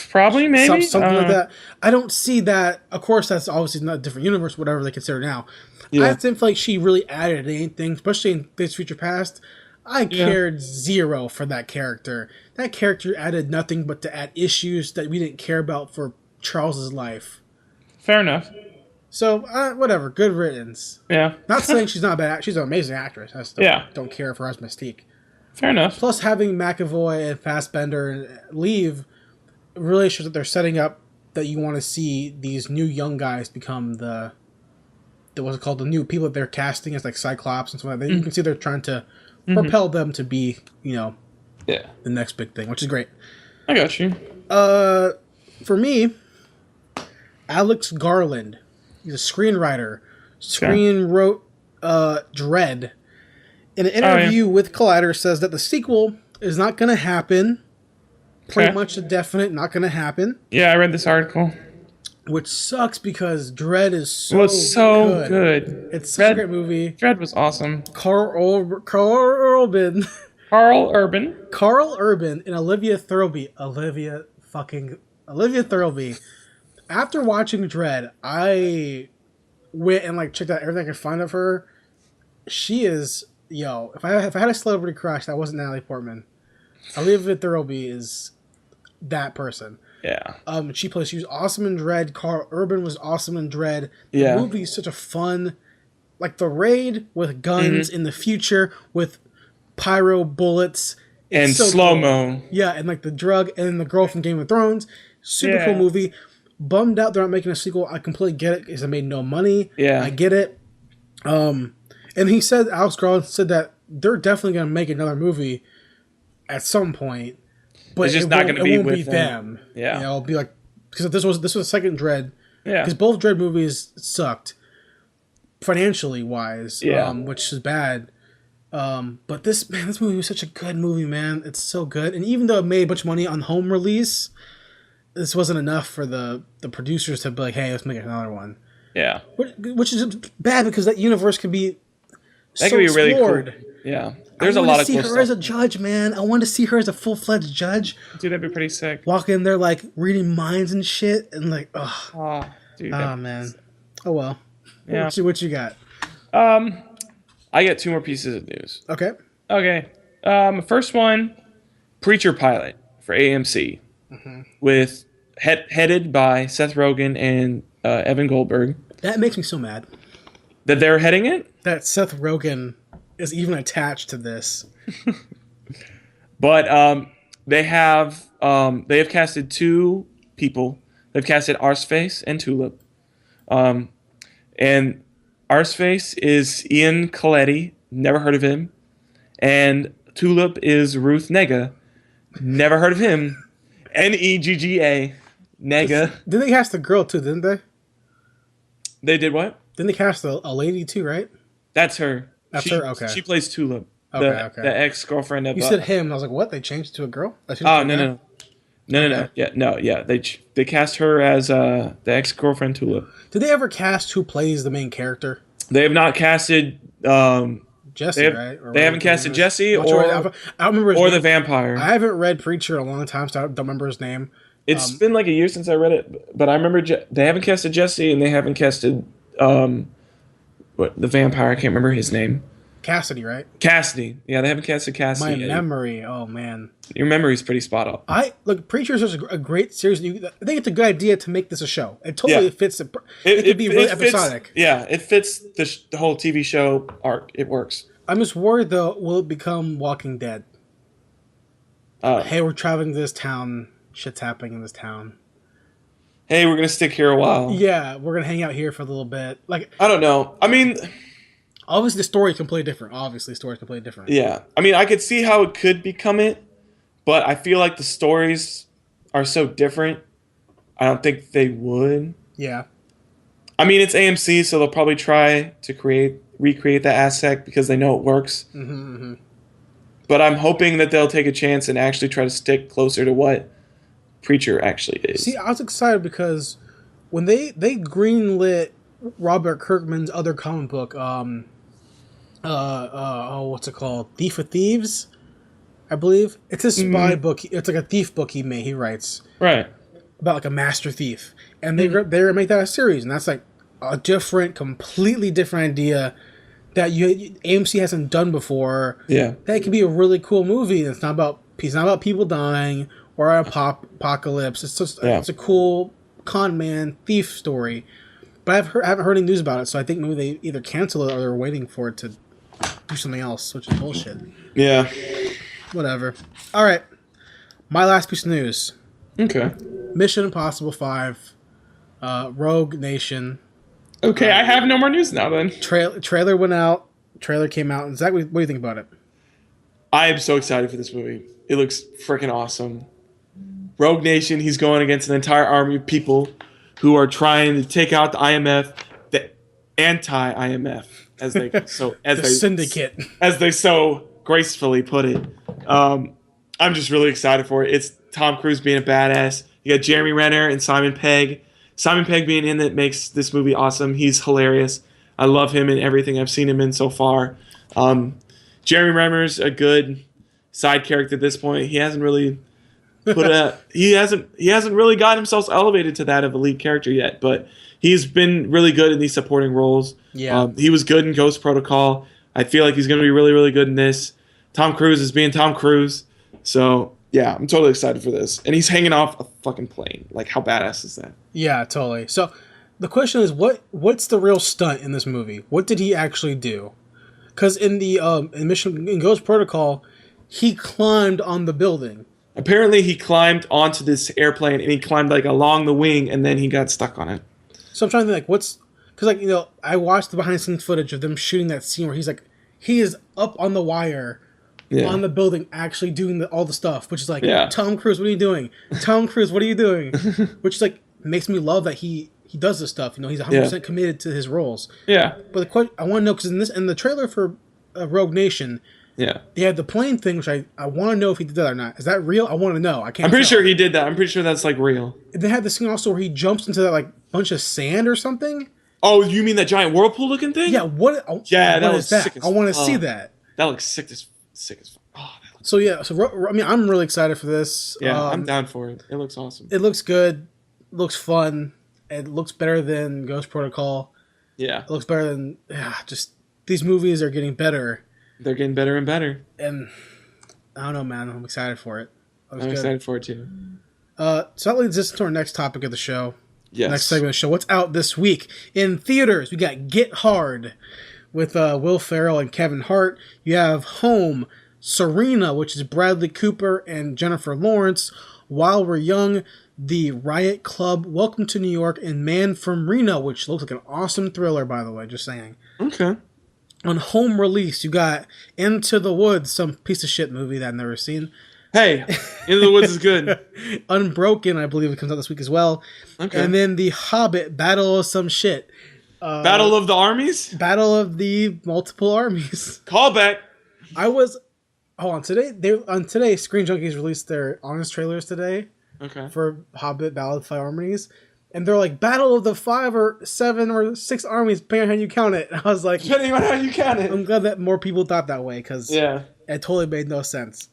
S5: Probably, maybe?
S3: Something like that. I don't see that. Of course, that's obviously not a different universe, whatever they consider now.
S4: Yeah.
S3: I didn't feel like she really added anything, especially in Days Future Past. I cared zero for that character. That character added nothing but to add issues that we didn't care about for Charles's life.
S5: Fair enough.
S3: So, whatever. Good riddance.
S5: Yeah.
S3: Not saying she's not a bad. She's an amazing actress. I still don't care for her as Mystique.
S5: Fair enough.
S3: Plus, having McAvoy and Fassbender leave really shows that they're setting up that you want to see these new young guys become the what's it called, the new people that they're casting as like Cyclops and stuff like that. You can see they're trying to propel them to be, the next big thing, which is great.
S5: I got you.
S3: For me, Alex Garland, he's a screenwriter. Wrote Dread. In an interview with Collider, says that the sequel is not going to happen. Pretty much a definite not going to happen.
S5: Yeah, I read this article.
S3: Which sucks because Dread is so good. It's such a great movie.
S5: Dread was awesome.
S3: Carl Urban and Olivia Thirlby. Olivia Thirlby. After watching Dread, I went and checked out everything I could find of her. She is, if I had a celebrity crush that wasn't Natalie Portman, Olivia Thirlby is that person.
S5: Yeah.
S3: She was awesome in Dread. Carl Urban was awesome in Dread. The movie is such a fun, the raid with guns in the future with pyro bullets.
S5: And
S3: so
S5: slow-mo.
S3: Cool. Yeah, and the drug and the girl from Game of Thrones. Super cool movie. Bummed out they're not making a sequel. I completely get it because it made no money.
S5: Yeah.
S3: I get it. And Alex Garland said that they're definitely going to make another movie at some point. But
S5: it's just not going to be with
S3: them.
S5: Yeah.
S3: It'll be because this was the second Dread.
S5: Yeah.
S3: Because both Dread movies sucked financially wise.
S5: Yeah.
S3: Which is bad. But this movie was such a good movie, man. It's so good. And even though it made a bunch of money on home release, this wasn't enough for the producers to be like, hey, let's make another one.
S5: Yeah.
S3: Which is bad because that universe can be
S5: that
S3: so
S5: could be really
S3: explored.
S5: Cool. Yeah. There's a lot of cool stuff.
S3: I want to see her as a judge, man. I want to see her as a full-fledged judge.
S5: Dude, that'd be pretty sick.
S3: Walking in there, reading minds and shit, and ugh.
S5: Oh, dude.
S3: Oh, man. Oh, well.
S5: Yeah.
S3: What you got?
S5: I got two more pieces of news.
S3: Okay.
S5: First one, Preacher pilot for AMC, with headed by Seth Rogen and Evan Goldberg.
S3: That makes me so mad.
S5: That they're heading it?
S3: That Seth Rogen is even attached to this.
S5: But they have casted two people. They've casted Arseface and Tulip. And Arseface is Ian Coletti, never heard of him. And Tulip is Ruth Negga, never heard of him. Negga, Negga.
S3: Didn't they cast a girl too, didn't they?
S5: They did what?
S3: Didn't they cast a lady too, right?
S5: That's her.
S3: Her? Okay.
S5: She plays Tulip,
S3: the
S5: ex-girlfriend of...
S3: You said him, and I was like, what? They changed it to a girl?
S5: No. Yeah, they cast her as the ex-girlfriend Tulip.
S3: Did they ever cast who plays the main character?
S5: They have not casted
S3: Jesse, right?
S5: They haven't casted Jesse
S3: I don't remember his name.
S5: the vampire.
S3: I haven't read Preacher in a long time, so I don't remember his name.
S5: It's been like a year since I read it, but I remember they haven't casted Jesse and they haven't casted the vampire. I can't remember his name.
S3: Cassidy, right?
S4: Cassidy. Yeah, they haven't casted Cassidy
S3: My
S4: yet.
S3: memory. Oh man.
S4: Your memory's pretty spot on.
S3: Look. Preacher is a great series. I think it's a good idea to make this a show. It totally fits. It could be really episodic.
S4: It fits the whole TV show arc. It works.
S3: I'm just worried though. Will it become Walking Dead? Hey, we're traveling to this town. Shit's happening in this town.
S4: Hey, we're gonna stick here a while.
S3: Yeah, we're gonna hang out here for a little bit. Like,
S4: I don't know. I mean,
S3: obviously the story is completely different.
S4: Yeah, I mean, I could see how it could become it, but I feel like the stories are so different. I don't think they would.
S3: Yeah.
S4: I mean, it's AMC, so they'll probably try to recreate that aspect because they know it works.
S3: Mm-hmm.
S4: But I'm hoping that they'll take a chance and actually try to stick closer to what Preacher actually is.
S3: See, I was excited because when they greenlit Robert Kirkman's other comic book, what's it called? Thief of Thieves, I believe. It's a spy book. It's like a thief book he writes.
S4: Right.
S3: About like a master thief. And they're going to make that a series. And that's like a completely different idea that AMC hasn't done before.
S4: Yeah.
S3: That could be a really cool movie. It's not about people dying or an apocalypse. It's just it's a cool con man thief story. But I haven't heard any news about it, so I think maybe they either cancel it or they're waiting for it to do something else, which is bullshit.
S4: Yeah.
S3: Whatever. All right. My last piece of news.
S4: Okay.
S3: Mission Impossible 5, Rogue Nation.
S5: Okay, I have no more news now then.
S3: Trailer went out. Trailer came out. Zach, what do you think about it?
S4: I am so excited for this movie. It looks freaking awesome. Rogue Nation, he's going against an entire army of people who are trying to take out the IMF, the anti-IMF, as they
S3: syndicate,
S4: as they so gracefully put it. I'm just really excited for it. It's Tom Cruise being a badass. You got Jeremy Renner and Simon Pegg. Simon Pegg being in it makes this movie awesome. He's hilarious. I love him in everything I've seen him in so far. Jeremy Renner's a good side character at this point. He hasn't really he hasn't really got himself elevated to that of a lead character yet, but he's been really good in these supporting roles.
S3: Yeah.
S4: He was good in Ghost Protocol. I feel like he's going to be really, really good in this. Tom Cruise is being Tom Cruise. So, yeah, I'm totally excited for this. And he's hanging off a fucking plane. Like, how badass is that?
S3: Yeah, totally. So, the question is, what's the real stunt in this movie? What did he actually do? Because in the in Ghost Protocol, he climbed on the building.
S4: Apparently, he climbed onto this airplane, and he climbed, like, along the wing, and then he got stuck on it.
S3: So, I'm trying to think, because, I watched the behind-the-scenes footage of them shooting that scene where he is up on the wire, on the building, actually doing all the stuff, which is like, Tom Cruise, what are you doing? Tom Cruise, what are you doing? Which, makes me love that he does this stuff. He's 100% committed to his roles.
S5: Yeah.
S3: But the question, I want to know, because in the trailer for Rogue Nation, they had the plane thing, which I want to know if he did that or not. Is that real? I want to know. I'm
S4: pretty sure he did that. I'm pretty sure that's real.
S3: And they had the scene also where he jumps into that bunch of sand or something.
S4: Oh, you mean that giant whirlpool looking thing?
S3: Yeah. What is that?
S4: Sick as
S3: I want to see that.
S4: That looks sick as fuck.
S3: So I'm really excited for this.
S4: Yeah, I'm down for it. It looks awesome.
S3: It looks good. It looks fun. It looks better than Ghost Protocol.
S4: Yeah.
S3: It looks better than just these movies are getting better.
S4: They're getting better and better.
S3: And I don't know, man. I'm excited for it.
S4: I'm excited for it too.
S3: So that leads us to our next topic of the show.
S4: Yes.
S3: Next segment of the show. What's out this week in theaters? We got Get Hard with Will Ferrell and Kevin Hart. You have Home, Serena, which is Bradley Cooper and Jennifer Lawrence. While We're Young, The Riot Club, Welcome to New York, and Man from Reno, which looks like an awesome thriller, by the way, just saying.
S4: Okay.
S3: On home release, you got Into the Woods, some piece of shit movie that I've never seen.
S4: Hey, Into the Woods is good.
S3: Unbroken, I believe it comes out this week as well.
S4: Okay.
S3: And then The Hobbit, Battle of some shit.
S4: Battle of the Armies?
S3: Battle of the Multiple Armies.
S4: Callback.
S3: Today, Screen Junkies released their honest trailers today.
S4: Okay.
S3: For Hobbit, Battle of the Five Armies. And they're like, Battle of the 5 or 7 or 6 armies, depending on how you count it. And I was like,
S4: depending on how you count it.
S3: I'm glad that more people thought that way, because it totally made no sense.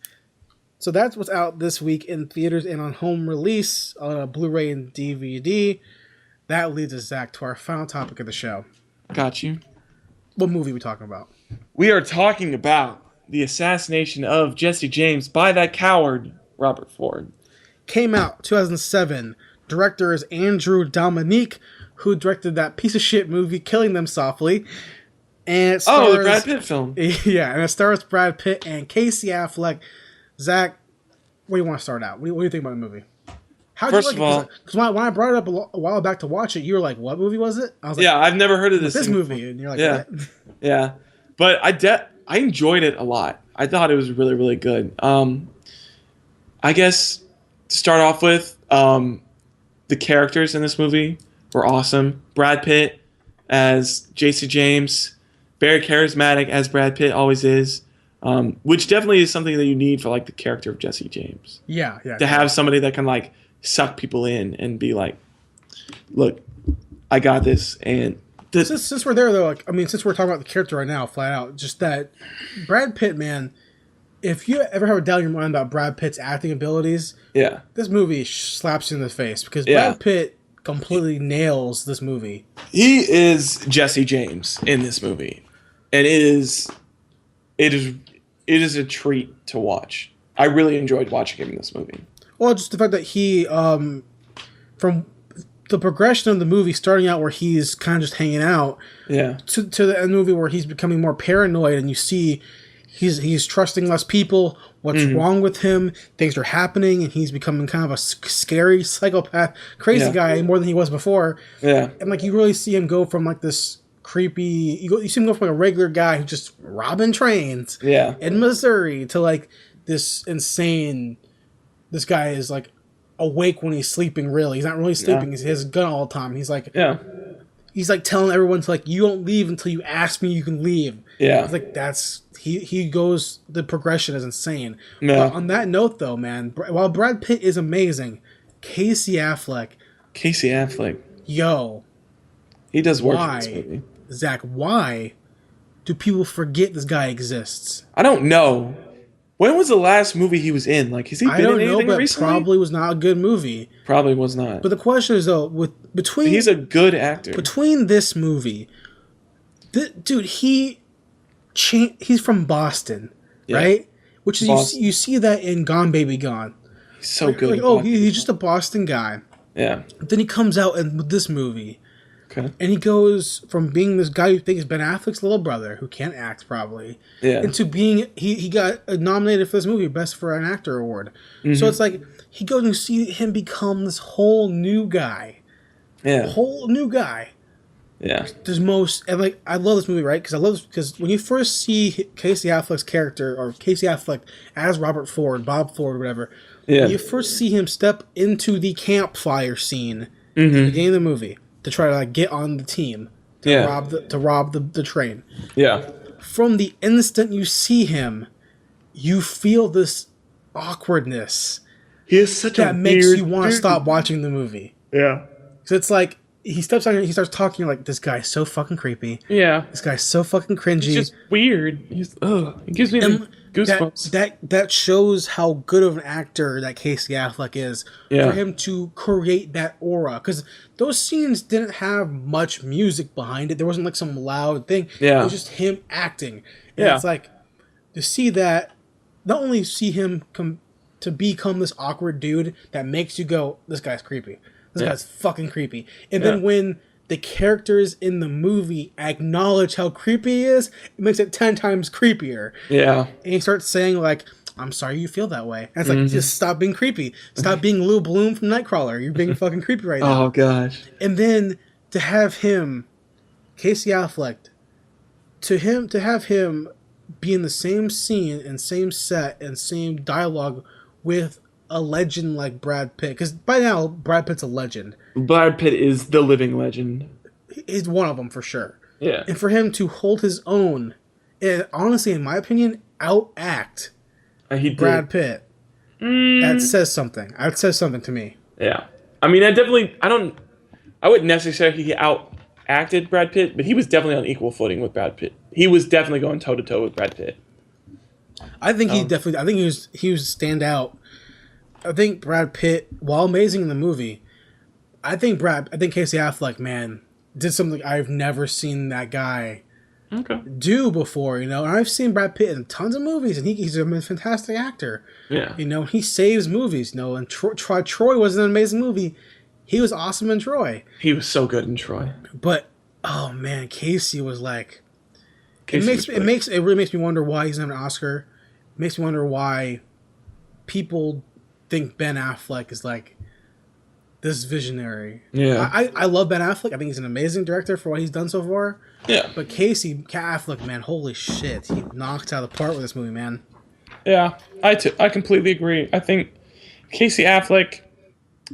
S3: So that's what's out this week in theaters and on home release on a Blu-ray and DVD. That leads us, Zach, to our final topic of the show.
S4: Got you.
S3: What movie are we talking about?
S4: We are talking about the assassination of Jesse James by that coward, Robert Ford.
S3: Came out 2007. Director is Andrew Dominique, who directed that piece of shit movie Killing Them Softly. And it stars,
S4: the Brad Pitt film.
S3: Yeah, and it stars Brad Pitt and Casey Affleck. Zach, where do you want to start out? What do you think about the movie?
S4: First of all,
S3: because when I brought it up a while back to watch it, you were like, "What movie was it?" I was like,
S4: "Yeah, I've never heard of this
S3: movie." And you're like,
S4: "Yeah,
S3: what?
S4: Yeah." But I enjoyed it a lot. I thought it was really, really good. I guess to start off with, the characters in this movie were awesome. Brad Pitt as Jesse James, very charismatic as Brad Pitt always is. Which definitely is something that you need for like the character of Jesse James.
S3: Yeah.
S4: To have somebody that can like suck people in and be like, look, I got this. And
S3: since we're there though, since we're talking about the character right now, flat out, just that Brad Pitt, man. If you ever have a doubt in your mind about Brad Pitt's acting abilities, this movie slaps you in the face because Brad Pitt completely nails this movie.
S4: He is Jesse James in this movie, and it is a treat to watch. I really enjoyed watching him in this movie.
S3: Well, just the fact that he, from the progression of the movie, starting out where he's kind of just hanging out, to the end of the movie where he's becoming more paranoid, and you see he's trusting less people. What's wrong with him? Things are happening, and he's becoming kind of a scary psychopath, crazy guy more than he was before.
S4: Yeah,
S3: and like you really see him go from like this creepy. You see him go from like a regular guy who's just robbing trains. In Missouri to like this insane. This guy is like awake when he's sleeping. Really, he's not really sleeping. He has a gun all the time. He's like, he's like telling everyone to like, you don't leave until you ask me. You can leave. It's like that's he goes. The progression is insane. But on that note, though, man, while Brad Pitt is amazing, Casey Affleck, yo,
S4: he does work in this movie.
S3: Zach, why do people forget this guy exists?
S4: I don't know. When was the last movie he was in? Like, has he been in anything recently?
S3: Probably was not a good movie.
S4: Probably was not.
S3: But the question is, though, he's
S4: a good actor.
S3: Between this movie, dude, he's from Boston, right? Which is you see that in Gone Baby Gone.
S4: He's so good.
S3: Like, he's just a Boston guy.
S4: Yeah.
S3: Then he comes out with this movie.
S4: Okay.
S3: And he goes from being this guy who thinks Ben Affleck's little brother, who can't act probably, into being he got nominated for this movie Best for an Actor award. So it's like he goes and see him become this whole new guy. Whole new guy. There's and like I love this movie, right? Because when you first see Casey Affleck's character or Casey Affleck as Robert Ford, Bob Ford, whatever, you first see him step into the campfire scene at the beginning of the movie. To try to like get on the team to rob the train. From the instant you see him, you feel this awkwardness.
S4: He is such
S3: that makes you want to stop watching the movie. So it's like he steps on and he starts talking like, this guy's so fucking creepy. This guy's so fucking cringy.
S5: He's just weird. It gives me goosebumps.
S3: That shows how good of an actor that Casey Affleck is for him to create that aura. Because those scenes didn't have much music behind it. There wasn't like some loud thing. It was just him acting. And it's like to see that, not only see him to become this awkward dude that makes you go, this guy's creepy. This guy's fucking creepy. And then when the characters in the movie acknowledge how creepy he is, it makes it 10 times creepier. And he starts saying like, I'm sorry you feel that way. And it's like, just stop being creepy. Stop being Lou Bloom from Nightcrawler. You're being fucking creepy right now.
S4: Oh, gosh.
S3: And then to have him, Casey Affleck, to have him be in the same scene and same set and same dialogue with a legend like Brad Pitt, because by now Brad Pitt's a legend.
S4: Brad Pitt is the living legend.
S3: He's one of them for sure.
S4: And
S3: for him to hold his own, and honestly, in my opinion, outact Brad Pitt, that says something. That says something to me.
S4: I mean, I wouldn't necessarily he outacted Brad Pitt, but he was definitely on equal footing with Brad Pitt. He was definitely going toe to toe with Brad Pitt.
S3: I think he was stand out. I think Brad Pitt, while amazing in the movie, I think Casey Affleck, man, did something I've never seen that guy do before, you know. And I've seen Brad Pitt in tons of movies, and he's a fantastic actor.
S4: Yeah.
S3: You know, he saves movies, you know. And Troy was an amazing movie. He was awesome in Troy.
S4: He was so good in Troy.
S3: But oh man, Casey was like,
S4: Casey
S3: it really makes me wonder why he's not an Oscar. It makes me wonder why people think Ben Affleck is like this visionary.
S4: Yeah.
S3: I love Ben Affleck. I think he's an amazing director for what he's done so far.
S4: Yeah.
S3: But Casey Affleck, man, holy shit, he knocked out of the park with this movie, man.
S5: Yeah, I completely agree. I think Casey Affleck,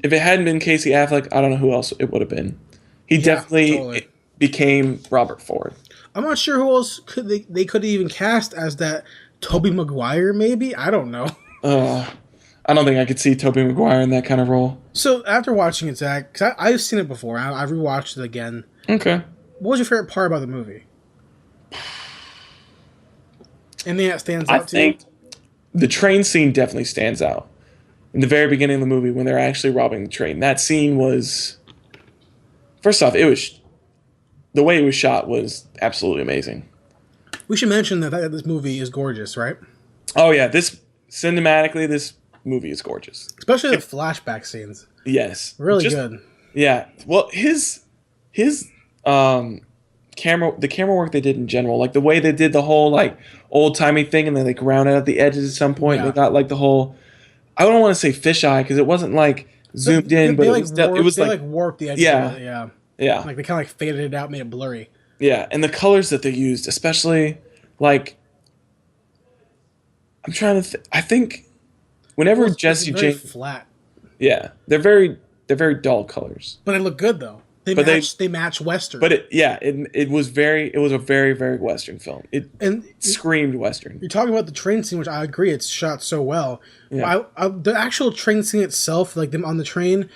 S4: If it hadn't been Casey Affleck, I don't know who else it would have been. He definitely
S3: totally
S4: became Robert Ford.
S3: I'm not sure who else they could even cast as that. Tobey Maguire, maybe? I don't know.
S4: I don't think I could see Tobey Maguire in that kind of role.
S3: So after watching it, Zach, because I've seen it before, I rewatched it again.
S5: Okay.
S3: What was your favorite part about the movie? Anything that stands out to you?
S4: I think the train scene definitely stands out. In the very beginning of the movie, when they're actually robbing the train, that scene was... First off, the way it was shot was absolutely amazing.
S3: We should mention that this movie is gorgeous, right?
S4: Oh yeah, cinematically, this movie is gorgeous.
S3: Especially the flashback scenes.
S4: Yes.
S3: Really good.
S4: Yeah. Well, his the camera work they did in general, like the way they did the whole like old timey thing, and then like rounded out the edges at some point.
S3: Yeah.
S4: They got like the whole. I don't want to say fisheye because it wasn't like zoomed in, but it was like
S3: warped the edges.
S4: Yeah.
S3: Of it, yeah.
S4: Yeah.
S3: Like they kind of like faded it out, made it blurry.
S4: Yeah, and the colors that they used, especially like. I'm trying to. I think whenever Jesse James
S3: flat.
S4: Yeah, they're very dull colors.
S3: But they look good though. They match Western.
S4: But it was a very, very Western film. It screamed Western.
S3: You're talking about the train scene, which I agree, it's shot so well.
S4: Yeah.
S3: The actual train scene itself, like them on the train,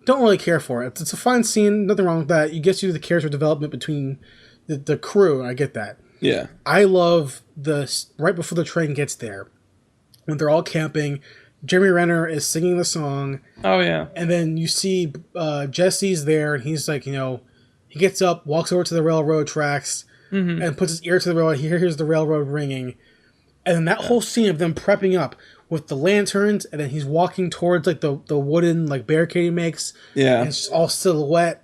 S3: don't really care for it. It's a fine scene, nothing wrong with that. You get to the character development between the crew, and I get that.
S4: Yeah.
S3: I love right before the train gets there, when they're all camping, Jeremy Renner is singing the song.
S5: Oh, yeah.
S3: And then you see Jesse's there, and he's like, you know, he gets up, walks over to the railroad tracks, and puts his ear to the railroad. He hears the railroad ringing. And then that whole scene of them prepping up with the lanterns, and then he's walking towards like the wooden like barricade he makes.
S4: Yeah.
S3: And it's just all silhouette.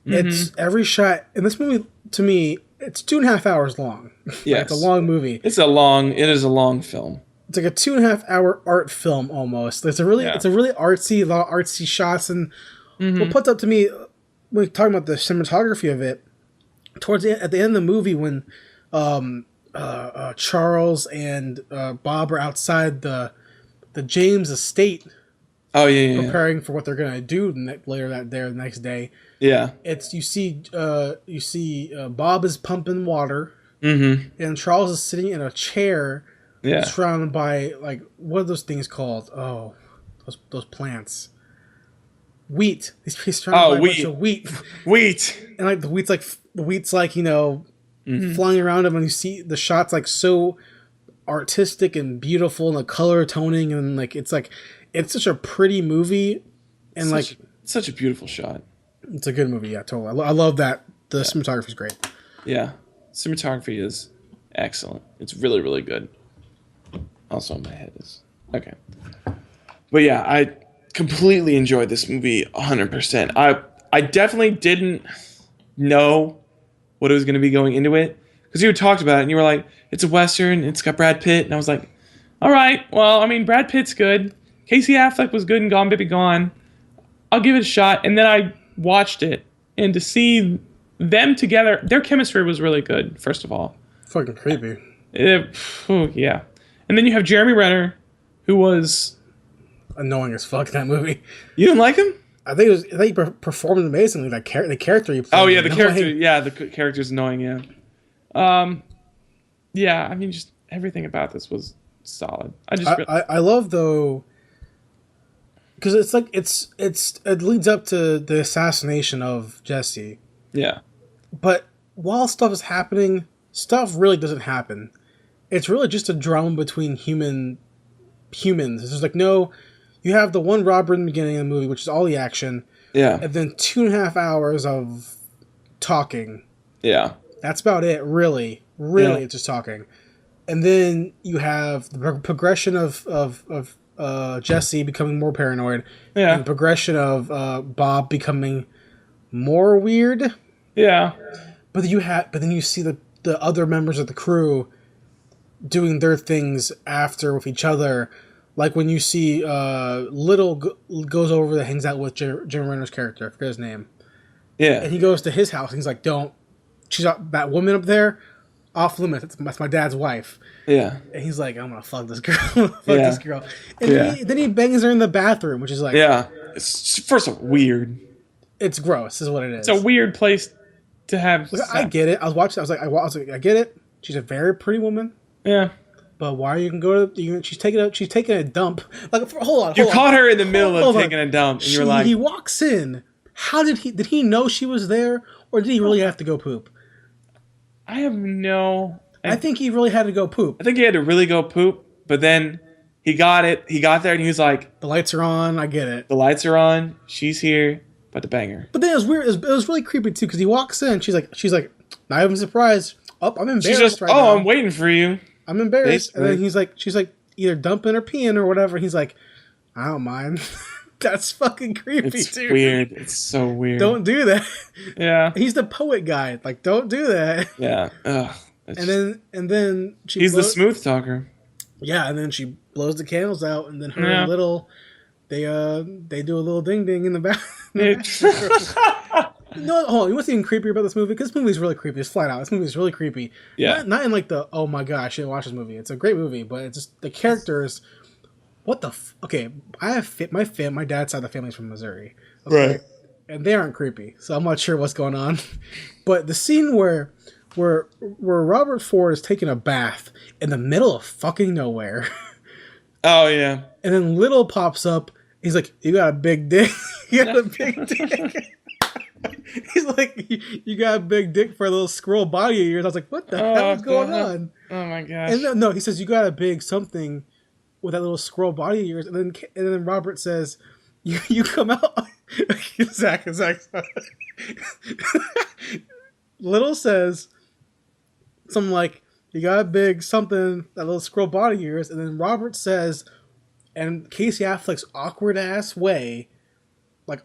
S3: It's every shot. And this movie, to me, it's 2.5 hours long.
S4: Yes.
S3: It's a long movie.
S4: It is a long film.
S3: It's like a 2.5 hour art film almost. It's a really artsy, a lot of artsy shots, and what puts up to me when we're talking about the cinematography of it, at the end of the movie when Charles and Bob are outside the James estate.
S4: Oh yeah.
S3: Preparing for what they're gonna do later the next day.
S4: Yeah.
S3: It's you see Bob is pumping water, and Charles is sitting in a chair.
S4: Yeah.
S3: Surrounded by, like, what are those things called? Oh, those plants. Wheat. He's surrounded by a bunch of wheat.
S4: Wheat.
S3: And, like, the wheat's like, you know, flying around him, and you see the shots, like, so artistic and beautiful, and the color toning, and, like, it's such a pretty movie, and,
S4: such a beautiful shot.
S3: It's a good movie, yeah, totally. I love that. The cinematography is great.
S4: Yeah. Cinematography is excellent. It's really, really good. Also, my head is... Okay. But yeah, I completely enjoyed this movie 100%. I definitely didn't know what it was going to be going into it. Because you had talked about it, and you were like, it's a Western, it's got Brad Pitt. And I was like, all right, well, I mean, Brad Pitt's good. Casey Affleck was good in Gone Baby Gone. I'll give it a shot. And then I watched it. And to see them together, their chemistry was really good, first of all.
S3: Fucking creepy.
S5: Yeah. And then you have Jeremy Renner, who was
S3: annoying as fuck in that movie.
S4: You didn't like him?
S3: I think he performed amazingly. The character he played.
S4: Oh yeah, the character. Yeah, the character's annoying. Yeah.
S5: Yeah. I mean, just everything about this was solid.
S3: I love though, because it's like it leads up to the assassination of Jesse.
S4: Yeah.
S3: But while stuff is happening, stuff really doesn't happen. It's really just a drama between humans. There's like you have the one robber in the beginning of the movie, which is all the action.
S4: Yeah.
S3: And then 2.5 hours of talking.
S4: Yeah.
S3: That's about it, really. Really, it's just talking. And then you have the progression of Jesse becoming more paranoid.
S5: Yeah.
S3: And the progression of Bob becoming more weird.
S5: Yeah.
S3: But then you see the other members of the crew doing their things after with each other. Like when you see Little goes over that hangs out with Jim Renner's character. I forget his name.
S4: Yeah.
S3: And he goes to his house and he's like, she's that woman up there, off limits. That's my dad's wife.
S4: Yeah.
S3: And he's like, I'm gonna fuck this girl. This girl. And then he bangs her in the bathroom, which is like,
S4: it's first of all weird.
S3: It's gross, is what it is.
S5: It's a weird place to have.
S3: Look, I get it. I was watching. I was like, I get it. She's a very pretty woman.
S5: Yeah.
S3: But why you can go to? She's taking a dump. Like, hold on.
S4: You caught her in the middle of taking a dump, and you're like,
S3: he walks in. How did he know she was there, or did he really have to go poop?
S5: I have no.
S3: I think he really had to go poop.
S4: I think he had to really go poop, but then he got it. He got there, and he was like,
S3: the lights are on. I get it.
S4: The lights are on. She's here. About to bang her.
S3: But then it was weird. It was really creepy too because he walks in. She's like, not even surprised. Oh, I'm embarrassed.
S4: She's just,
S3: now.
S4: I'm waiting for you.
S3: I'm embarrassed.
S4: Basically.
S3: And then she's like either dumping or peeing or whatever. He's like, I don't mind. That's fucking creepy,
S4: It's
S3: dude.
S4: weird. It's so weird.
S3: Don't do that.
S5: Yeah.
S3: He's the poet guy. Like, don't do that.
S4: Yeah. Ugh.
S3: And then she.
S4: He's the smooth talker.
S3: Yeah, and then she blows the candles out, and then her and Little, they do a little ding ding in the back. No, hold on. You know what's even creepier about this movie? Because this movie is really creepy. It's flat out. This movie is really creepy.
S4: Yeah.
S3: Not in like the, oh my gosh, I shouldn't watch this movie. It's a great movie, but it's just the characters. What the okay, I have my dad's side of the family's from Missouri. Okay?
S4: Right.
S3: And they aren't creepy, so I'm not sure what's going on. But the scene where Robert Ford is taking a bath in the middle of fucking nowhere.
S4: Oh, yeah.
S3: And then Little pops up. He's like, you got a big dick. You got a big dick. He's like, you got a big dick for a little squirrel body of yours. I was like, what the hell is going on?
S5: Oh my gosh.
S3: And no, he says, you got a big something with that little squirrel body of yours. And then Robert says, you come out. Zach. Little says something like, you got a big something, that little squirrel body of yours. And then Robert says, and Casey Affleck's awkward ass way, like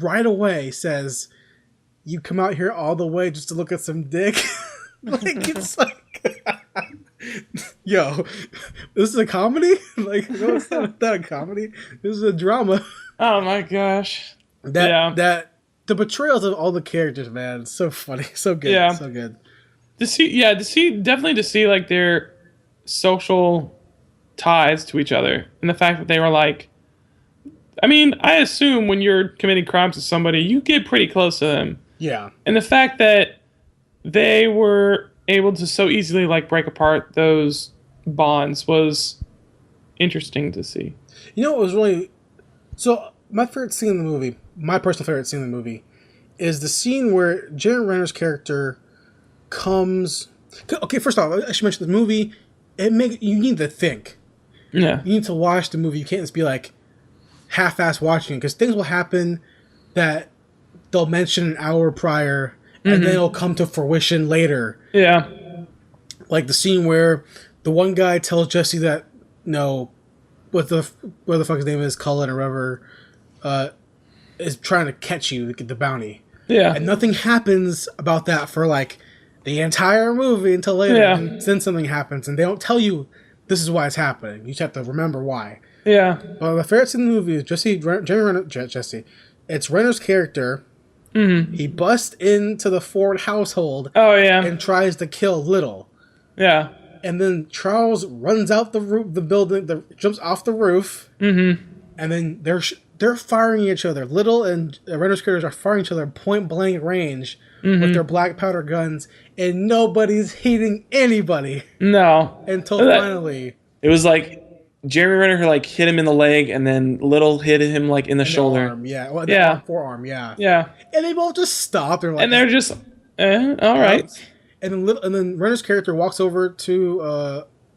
S3: right away says, you come out here all the way just to look at some dick. Like, it's like, yo, this is a comedy? Like, no, it's not a comedy. This is a drama.
S5: Oh my gosh.
S3: That the portrayals of all the characters, man, it's so funny, so good, so good.
S5: To see like their social ties to each other, and the fact that they were like, I mean, I assume when you're committing crimes to somebody, you get pretty close to them.
S3: Yeah. And
S5: the fact that they were able to so easily like break apart those bonds was interesting to see.
S3: You know, it was really, so my favorite scene in the movie, my personal favorite scene in the movie, is the scene where Jeremy Renner's character comes. Okay, first off, I should mention the movie. You need to think.
S5: Yeah.
S3: You need to watch the movie. You can't just be like half-ass watching it, because things will happen that they'll mention an hour prior, and then it'll come to fruition later.
S5: Yeah.
S3: Like the scene where the one guy tells Jesse that, what the fuck his name is, Cullen or whatever, is trying to catch you to get the bounty.
S5: Yeah.
S3: And nothing happens about that for like the entire movie until later.
S5: Yeah.
S3: And then something happens, and they don't tell you this is why it's happening. You just have to remember why.
S5: Yeah.
S3: But the favorite scene in the movie is Jesse. It's Renner's character. Mm-hmm. He busts into the Ford household.
S5: Oh yeah.
S3: And tries to kill Little.
S5: Yeah.
S3: And then Charles runs out the roof, the building, jumps off the roof. Mm-hmm. And then they're firing each other. Little and Renner's characters are firing each other point blank range with their black powder guns, and nobody's hitting anybody.
S5: No.
S3: Until finally,
S4: it was like Jeremy Renner like hit him in the leg, and then Little hit him like in the shoulder.
S3: Arm, yeah. Well, forearm, yeah.
S5: Yeah.
S3: And they both just stop. They're like,
S5: and they're just, all right.
S3: And then Renner's character walks over to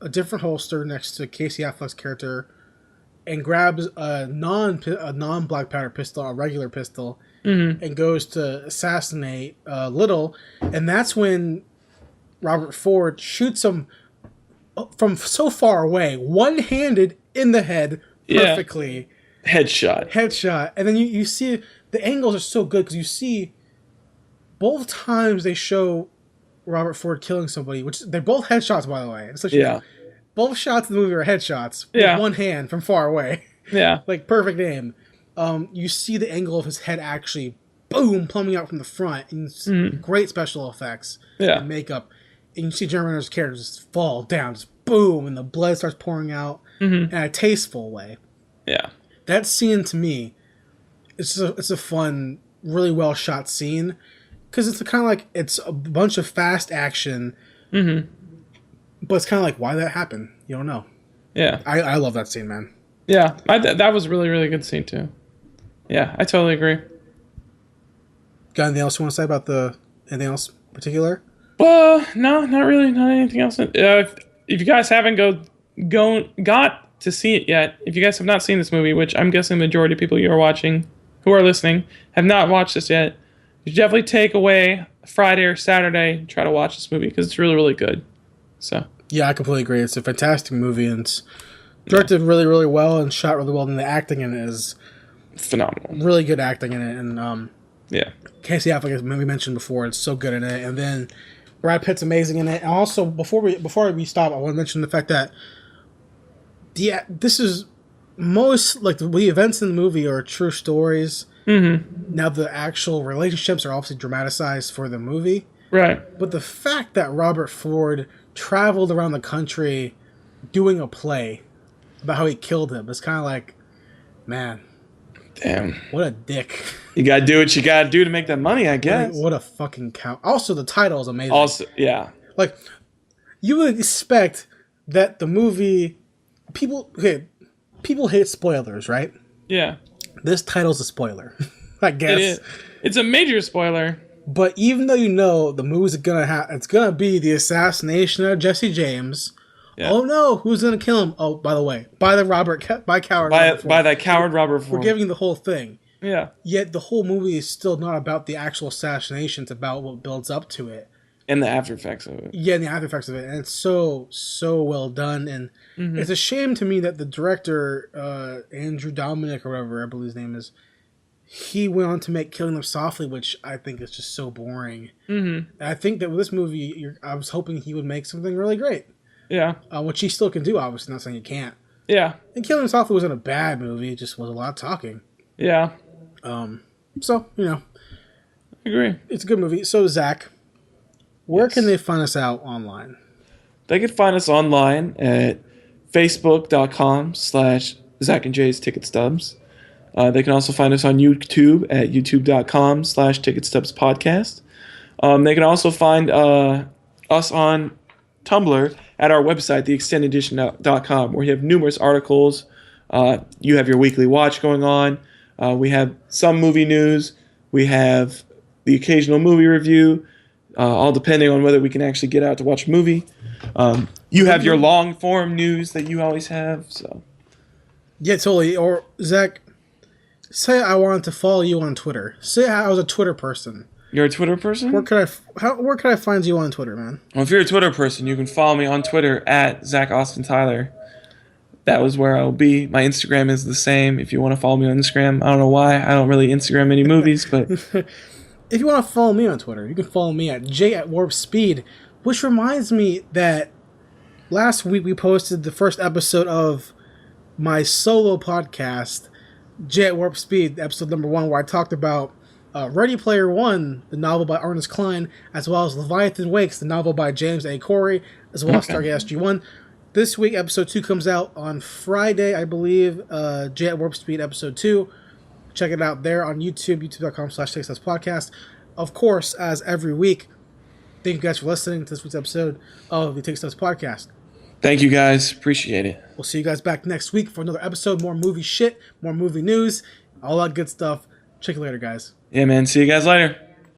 S3: a different holster next to Casey Affleck's character, and grabs a non black powder pistol, a regular pistol, and goes to assassinate Little. And that's when Robert Ford shoots him from so far away, one-handed in the head perfectly.
S4: Yeah. Headshot. And then you see the angles are so good because you see both times they show Robert Ford killing somebody, which they're both headshots, by the way. It's like both shots in the movie are headshots with one hand from far away.
S5: Yeah.
S3: Like, perfect aim. You see the angle of his head actually, boom, plumbing out from the front. And great special effects and makeup. And you see Jeremy Renner's character just fall down, just boom, and the blood starts pouring out in a tasteful way.
S5: Yeah.
S3: That scene, to me, it's a fun, really well-shot scene. Because it's kind of like, it's a bunch of fast action. But it's kind of like, why did that happen? You don't know.
S5: Yeah.
S3: I love that scene, man.
S5: Yeah. That was a really, really good scene, too. Yeah, I totally agree.
S3: Got anything else you want to say about anything else in particular?
S5: No, not really. Not anything else. If you guys haven't got to see it yet, if you guys have not seen this movie, which I'm guessing the majority of people you are watching, who are listening, have not watched this yet, you should definitely take away Friday or Saturday and try to watch this movie because it's really, really good. So. Yeah,
S3: I completely agree. It's a fantastic movie and it's directed really, really well and shot really well, and the acting in it is
S5: phenomenal.
S3: Really good acting in it, and Casey Affleck, as we mentioned before, it's so good in it, and then Brad Pitt's amazing in it. And also, before we stop, I want to mention the fact that this is most like the events in the movie are true stories. Now the actual relationships are obviously dramatized for the movie,
S5: right?
S3: But the fact that Robert Ford traveled around the country doing a play about how he killed him is kind of like, man,
S4: damn,
S3: what a dick.
S4: You gotta do what you gotta do to make that money, I guess.
S3: What a fucking cow. Also, the title is amazing.
S4: Also, yeah.
S3: Like, you would expect that the movie... People hate spoilers, right?
S5: Yeah.
S3: This title's a spoiler, I guess.
S5: It is. It's a major spoiler.
S3: But even though you know the movie's it's gonna be the assassination of Jesse James... Yeah. Oh no! Who's gonna kill him? Oh, by the way, by that coward Robert Ford. We're giving the whole thing.
S5: Yeah.
S3: Yet the whole movie is still not about the actual assassination. It's about what builds up to it
S4: and the after effects of it.
S3: Yeah, and the after effects of it, and it's so well done. And it's a shame to me that the director Andrew Dominic or whatever I believe his name is, he went on to make Killing Them Softly, which I think is just so boring. And I think that with this movie, I was hoping he would make something really great.
S5: Yeah.
S3: Which he still can do, obviously. Not saying he can't.
S5: Yeah.
S3: And Killing Them Softly wasn't a bad movie. It just was a lot of talking.
S5: Yeah.
S3: So, you know.
S5: I agree.
S3: It's a good movie. So, Zach, where can they find us out online?
S4: They can find us online at facebook.com/Zach and Jay's Ticket Stubs. They can also find us on YouTube at youtube.com/Ticket Stubs Podcast. They can also find us on Tumblr at our website, theextendededition.com, where you have numerous articles. You have your weekly watch going on. We have some movie news. We have the occasional movie review, all depending on whether we can actually get out to watch a movie. You have your long form news that you always have. So,
S3: yeah, totally. Or Zach, say I wanted to follow you on Twitter. Say I was a Twitter person.
S4: You're a Twitter person?
S3: Where could I find you on Twitter, man?
S4: Well, if you're a Twitter person, you can follow me on Twitter at Zach Austin Tyler. That was where I'll be. My Instagram is the same. If you want to follow me on Instagram, I don't know why. I don't really Instagram any movies, but
S3: if you want to follow me on Twitter, you can follow me at J@WarpSpeed. Which reminds me that last week we posted the first episode of my solo podcast, J@WarpSpeed, episode number 1, where I talked about Ready Player One, the novel by Ernest Cline, as well as Leviathan Wakes, the novel by James A. Corey, as well as Stargate SG-1. This week, episode 2 comes out on Friday, I believe. J@WarpSpeed, episode 2. Check it out there on YouTube, youtube.com/Ticket Stubs Podcast. Of course, as every week, thank you guys for listening to this week's episode of the Ticket Stubs Podcast.
S4: Thank you guys. Appreciate it.
S3: We'll see you guys back next week for another episode. More movie shit, more movie news, all that good stuff. Check you later, guys.
S4: Yeah, man. See you guys later.